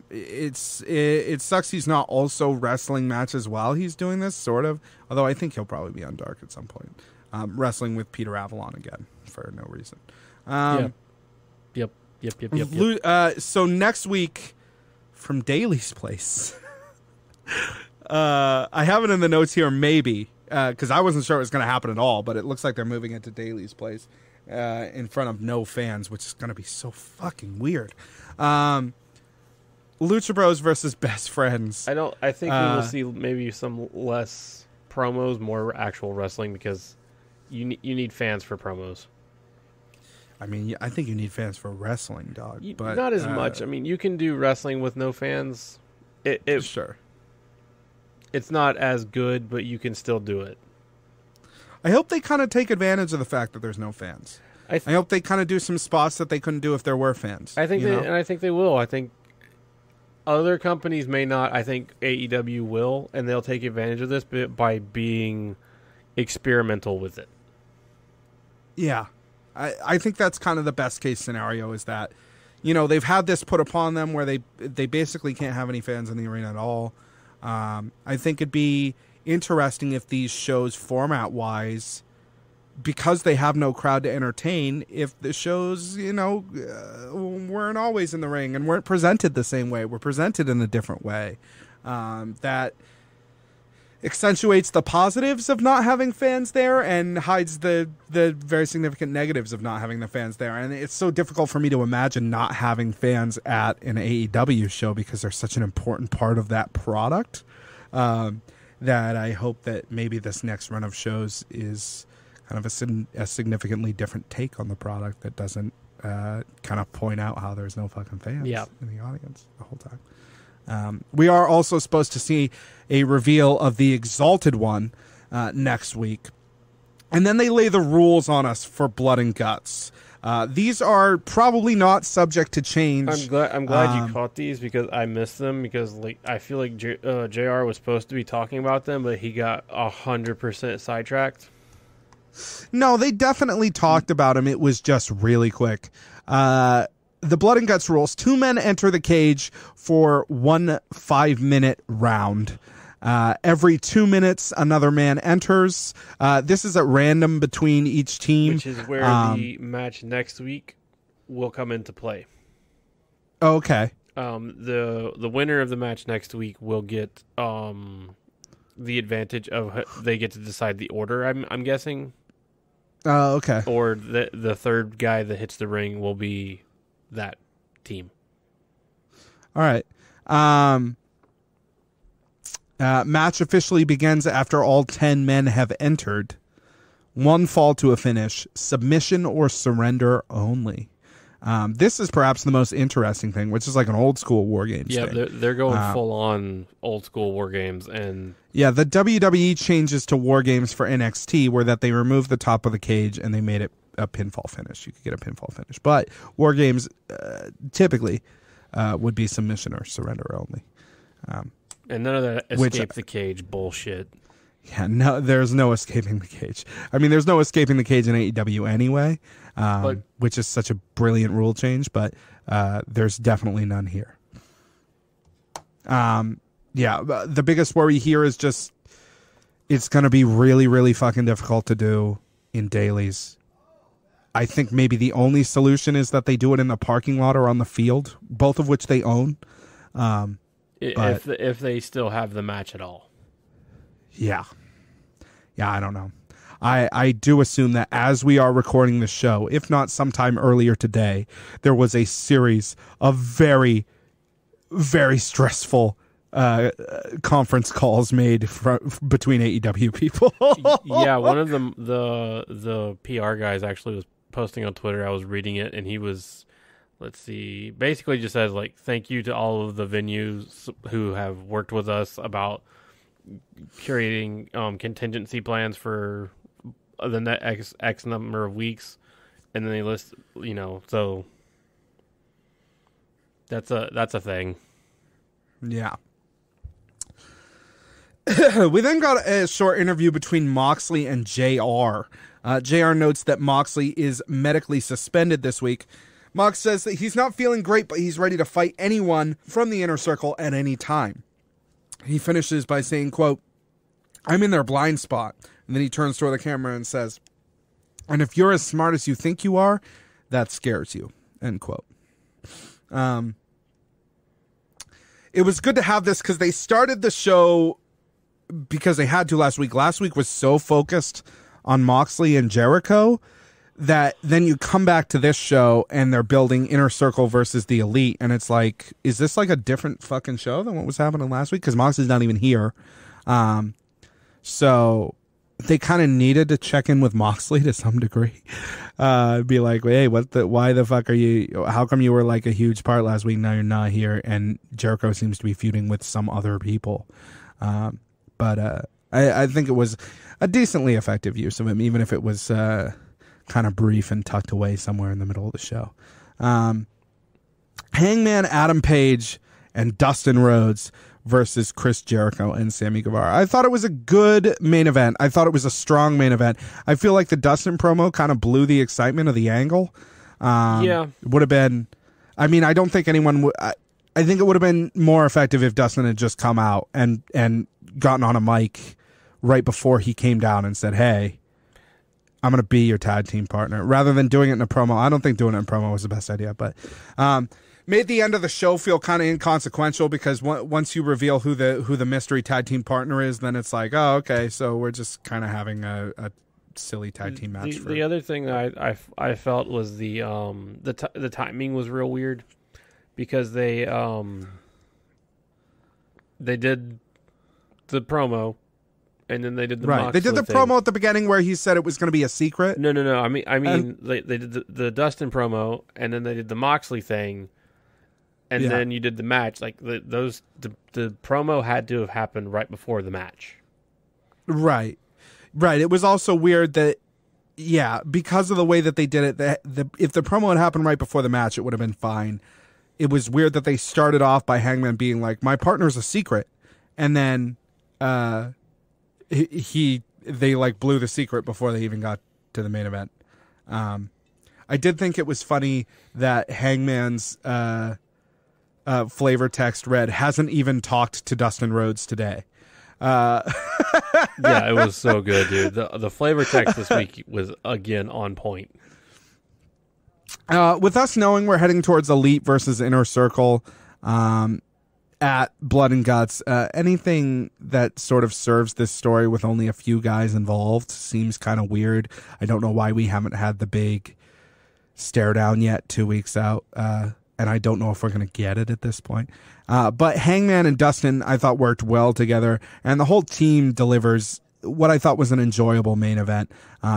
it sucks he's not also wrestling matches while he's doing this, sort of. Although I think he'll probably be on Dark at some point, wrestling with Peter Avalon again for no reason. Yep. So next week from Daly's Place, I have it in the notes here, maybe. Because I wasn't sure it was going to happen at all, but it looks like they're moving it to Daly's Place in front of no fans, which is going to be so fucking weird. Lucha Bros versus Best Friends. I think we will see maybe some less promos, more actual wrestling, because you need fans for promos. I mean, I think you need fans for wrestling, dog. But not as much. I mean, you can do wrestling with no fans. Sure. It's not as good, but you can still do it. I hope they kind of take advantage of the fact that there's no fans. I hope they kind of do some spots that they couldn't do if there were fans. I think I think they will. I think other companies may not. I think AEW will, and they'll take advantage of this by being experimental with it. Yeah. I think that's kind of the best case scenario is that, you know, they've had this put upon them where they basically can't have any fans in the arena at all. I think it'd be interesting if these shows format-wise, because they have no crowd to entertain, if the shows, you know, weren't always in the ring and weren't presented the same way, were presented in a different way, that accentuates the positives of not having fans there and hides the very significant negatives of not having the fans there. And it's so difficult for me to imagine not having fans at an AEW show because they're such an important part of that product, that I hope that maybe this next run of shows is kind of a significantly different take on the product that doesn't kind of point out how there's no fucking fans in the audience the whole time. We are also supposed to see a reveal of the Exalted One next week. And then they lay the rules on us for Blood and Guts. These are probably not subject to change. I'm glad you caught these because I missed them because I feel like JR was supposed to be talking about them, but he got 100% sidetracked. No, they definitely talked about him. It was just really quick. The Blood and Guts rules. 2 men enter the cage for 1 5-minute round. Every 2 minutes, another man enters. This is at random between each team. Which is where the match next week will come into play. Okay. The winner of the match next week will get the advantage of they get to decide the order, I'm guessing. Okay. Or the third guy that hits the ring will be that team. All right. Match officially begins after all 10 men have entered. 1 fall to a finish. Submission or surrender only. This is perhaps the most interesting thing, which is like an old school War Games thing. Yeah, they're going full on old school War Games. And yeah, the WWE changes to War Games for NXT where that they removed the top of the cage and they made it a pinfall finish. You could get a pinfall finish. But War Games typically would be submission or surrender only. And none of that escape the cage bullshit. Yeah, no, there's no escaping the cage. I mean, there's no escaping the cage in AEW anyway, which is such a brilliant rule change, but there's definitely none here. Yeah, the biggest worry here is just it's going to be really, really fucking difficult to do in dailies. I think maybe the only solution is that they do it in the parking lot or on the field, both of which they own. If they still have the match at all. Yeah, I don't know. I do assume that as we are recording the show, if not sometime earlier today, there was a series of very, very stressful conference calls made between AEW people. Yeah, one of them, the PR guys actually was posting on Twitter. I was reading it, and he was, basically just says, like, thank you to all of the venues who have worked with us about curating contingency plans for the next X number of weeks, and then they list, so that's a thing. Yeah. We then got a short interview between Moxley and JR. JR notes that Moxley is medically suspended this week. Mox says that he's not feeling great, but he's ready to fight anyone from the Inner Circle at any time. He finishes by saying, quote, "I'm in their blind spot." And then he turns toward the camera and says, "And if you're as smart as you think you are, that scares you." End quote. It was good to have this because they started the show because they had to last week. Last week was so focused on Moxley and Jericho that then you come back to this show and they're building Inner Circle versus the Elite. And it's like, is this like a different fucking show than what was happening last week? Because Moxley's not even here. So they kind of needed to check in with Moxley to some degree. Be like, hey, why the fuck are you, how come you were like a huge part last week? Now you're not here. And Jericho seems to be feuding with some other people. But I think it was a decently effective use of him, even if it was kind of brief and tucked away somewhere in the middle of the show. Hangman Adam Page and Dustin Rhodes versus Chris Jericho and Sammy Guevara. I thought it was a good main event. I thought it was a strong main event. I feel like the Dustin promo kind of blew the excitement of the angle. It would have been, I mean, I don't think anyone would, I think it would have been more effective if Dustin had just come out and gotten on a mic right before he came down and said, hey, I'm going to be your tag team partner, rather than doing it in a promo. I don't think doing it in promo was the best idea, but made the end of the show feel kind of inconsequential, because once you reveal who the mystery tag team partner is, then it's like, oh, okay, so we're just kind of having a silly tag team match. The other thing I felt was the timing was real weird, because they did the promo, and then they did the They did the promo at the beginning where he said it was going to be a secret. No. I mean, they did the Dustin promo, and then they did the Moxley thing, and then you did the match. Like the promo had to have happened right before the match. Right. It was also weird that, because of the way that they did it, if the promo had happened right before the match, it would have been fine. It was weird that they started off by Hangman being like, my partner's a secret, and then they like blew the secret before they even got to the main event. I did think it was funny that Hangman's flavor text read, hasn't even talked to Dustin Rhodes today. It was so good, dude. The flavor text this week was again on point. With us knowing we're heading towards Elite versus Inner Circle at Blood and Guts, anything that sort of serves this story with only a few guys involved seems kind of weird. I don't know why we haven't had the big stare down yet 2 weeks out, and I don't know if we're going to get it at this point. But Hangman and Dustin, I thought, worked well together, and the whole team delivers what I thought was an enjoyable main event,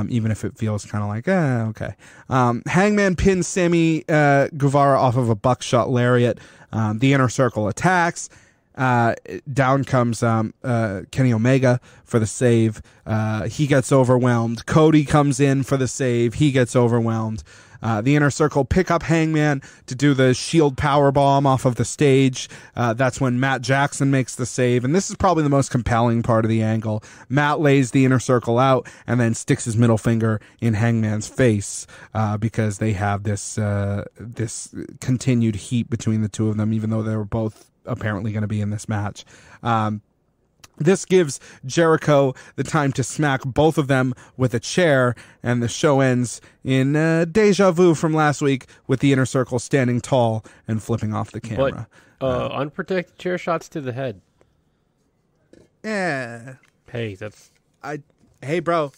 even if it feels kind of like, okay. Hangman pins Sammy Guevara off of a buckshot lariat. The Inner Circle attacks. Down comes Kenny Omega for the save. He gets overwhelmed. Cody comes in for the save. He gets overwhelmed. The Inner Circle pick up Hangman to do the Shield powerbomb off of the stage. That's when Matt Jackson makes the save, and this is probably the most compelling part of the angle. Matt lays the Inner Circle out and then sticks his middle finger in Hangman's face, because they have this continued heat between the two of them, even though they were both apparently going to be in this match. This gives Jericho the time to smack both of them with a chair, and the show ends in deja vu from last week with the Inner Circle standing tall and flipping off the camera. But unprotected chair shots to the head. Yeah. Hey, Hey, bro.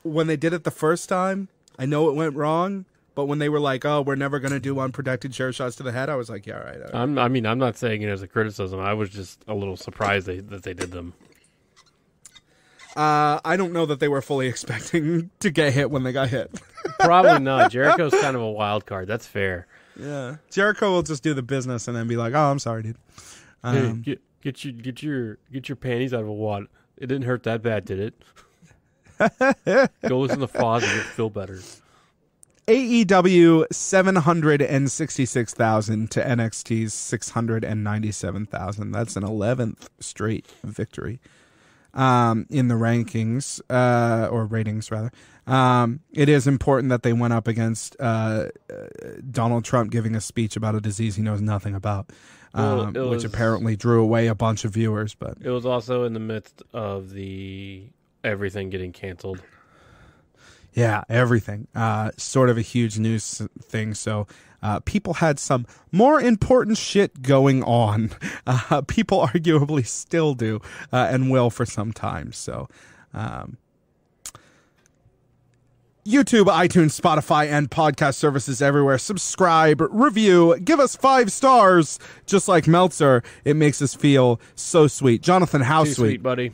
When they did it the first time, I know it went wrong. But when they were like, "Oh, we're never going to do unprotected chair shots to the head," I was like, "Yeah, all right." All right. I'm not saying it as a criticism. I was just a little surprised that they did them. I don't know that they were fully expecting to get hit when they got hit. Probably not. Jericho's kind of a wild card. That's fair. Yeah, Jericho will just do the business and then be like, "Oh, I'm sorry, dude." Hey, get your panties out of a wad. It didn't hurt that bad, did it? Go listen to Foz and you'll feel better. AEW 766,000 to NXT's 697,000. That's an 11th straight victory in the rankings, or ratings rather. It is important that they went up against Donald Trump giving a speech about a disease he knows nothing about, which apparently drew away a bunch of viewers. But it was also in the midst of the everything getting canceled. Yeah, everything. Sort of a huge news thing. So people had some more important shit going on. People arguably still do and will for some time. So YouTube, iTunes, Spotify, and podcast services everywhere. Subscribe, review, give us 5 stars. Just like Meltzer, it makes us feel so sweet. Jonathan, how sweet, buddy.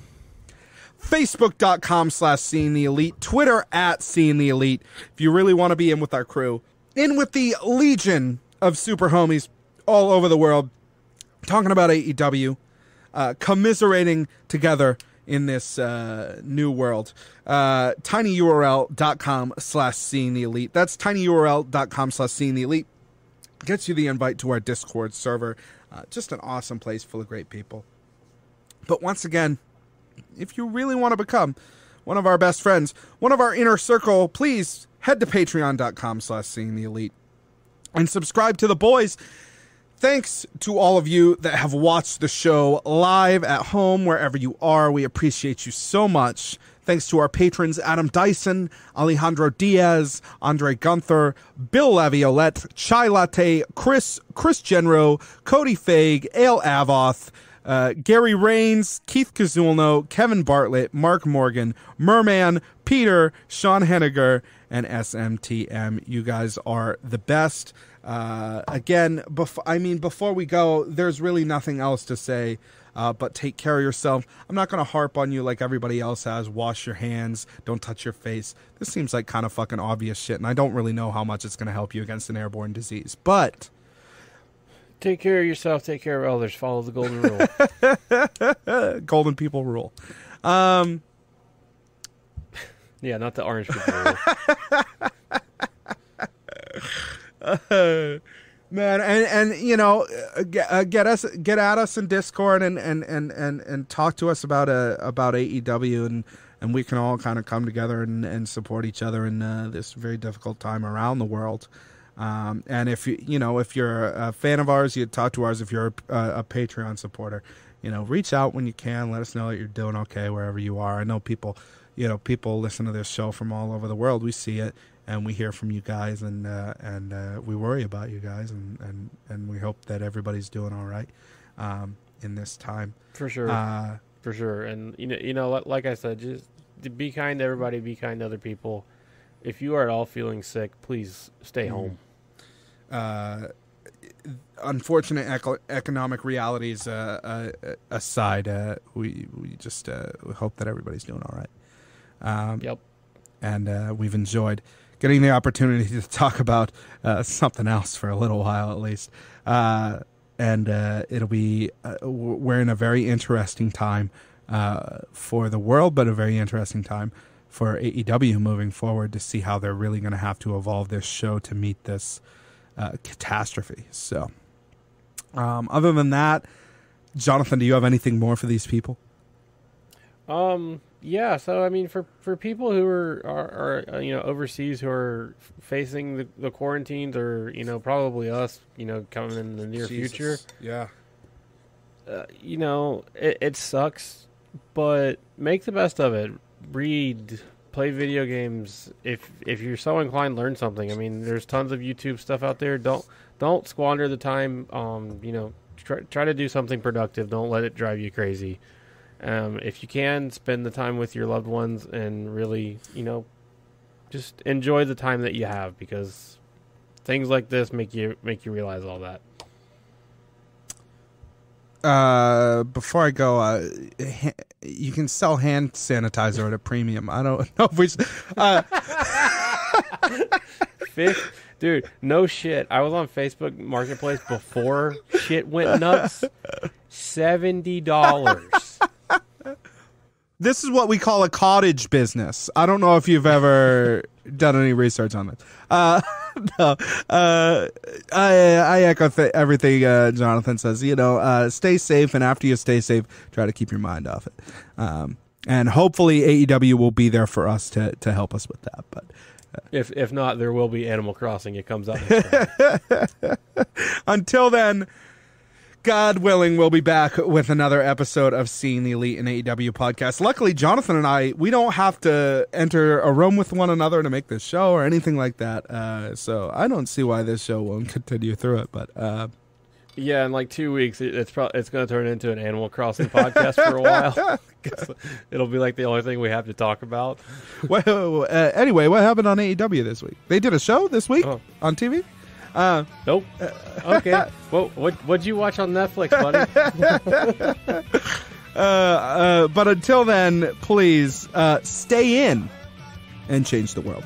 Facebook.com/Seeing the Elite, Twitter @Seeing the Elite. If you really want to be in with our crew, in with the legion of super homies all over the world, talking about AEW, commiserating together in this new world. tinyurl.com/seeingtheelite. That's tinyurl.com/seeingtheelite. Gets you the invite to our Discord server. Just an awesome place full of great people. But once again, if you really want to become one of our best friends, one of our inner circle, please head to patreon.com/seeingtheelite and subscribe to the boys. Thanks to all of you that have watched the show live at home, wherever you are. We appreciate you so much. Thanks to our patrons, Adam Dyson, Alejandro Diaz, Andre Gunther, Bill Laviolette, Chai Latte, Chris Genro, Cody Faig, Ale Avoth, Gary Rains, Keith Kazulno, Kevin Bartlett, Mark Morgan, Merman, Peter, Sean Henniger, and SMTM. You guys are the best. Again, before we go, there's really nothing else to say, but take care of yourself. I'm not going to harp on you like everybody else has. Wash your hands. Don't touch your face. This seems like kind of fucking obvious shit, and I don't really know how much it's going to help you against an airborne disease, but take care of yourself. Take care of others. Follow the golden rule. Golden people rule. Yeah, not the orange people rule. Man, and you know, get at us in Discord and talk to us about AEW, and we can all kind of come together and support each other in this very difficult time around the world. And if you're a fan of ours, you talk to ours. If you're a Patreon supporter, reach out when you can. Let us know that you're doing okay wherever you are. I know people listen to this show from all over the world. We see it. And we hear from you guys, and we worry about you guys, and we hope that everybody's doing all right in this time. For sure, for sure. And like I said, just be kind to everybody, be kind to other people. If you are at all feeling sick, please stay home. Unfortunate economic realities aside, we just we hope that everybody's doing all right. Yep. And we've enjoyed getting the opportunity to talk about something else for a little while, at least. And it'll be, we're in a very interesting time for the world, but a very interesting time for AEW moving forward to see how they're really going to have to evolve this show to meet this catastrophe. So, other than that, Jonathan, do you have anything more for these people? Yeah, so I mean, for people who are overseas, who are facing the quarantines, or probably us, coming in the near future. Yeah. It sucks, but make the best of it. Read, play video games. If you're so inclined, learn something. I mean, there's tons of YouTube stuff out there. Don't squander the time. Try to do something productive. Don't let it drive you crazy. If you can, spend the time with your loved ones and really, just enjoy the time that you have, because things like this make you realize all that. Before I go, you can sell hand sanitizer at a premium. I don't know if we dude, no shit. I was on Facebook Marketplace before shit went nuts. $70. This is what we call a cottage business. I don't know if you've ever done any research on this. No. I echo everything Jonathan says. Stay safe, and after you stay safe, try to keep your mind off it. And hopefully AEW will be there for us to help us with that. But if not, there will be Animal Crossing. It comes out next time. Until then, God willing, we'll be back with another episode of Seeing the Elite and AEW podcast. Luckily, Jonathan and I, we don't have to enter a room with one another to make this show or anything like that. So I don't see why this show won't continue through it. But yeah, in like 2 weeks, it's going to turn into an Animal Crossing podcast for a while. It'll be like the only thing we have to talk about. Well, anyway, what happened on AEW this week? They did a show this week on TV? Nope. Okay. Well, what'd you watch on Netflix, buddy? But until then, please stay in and change the world.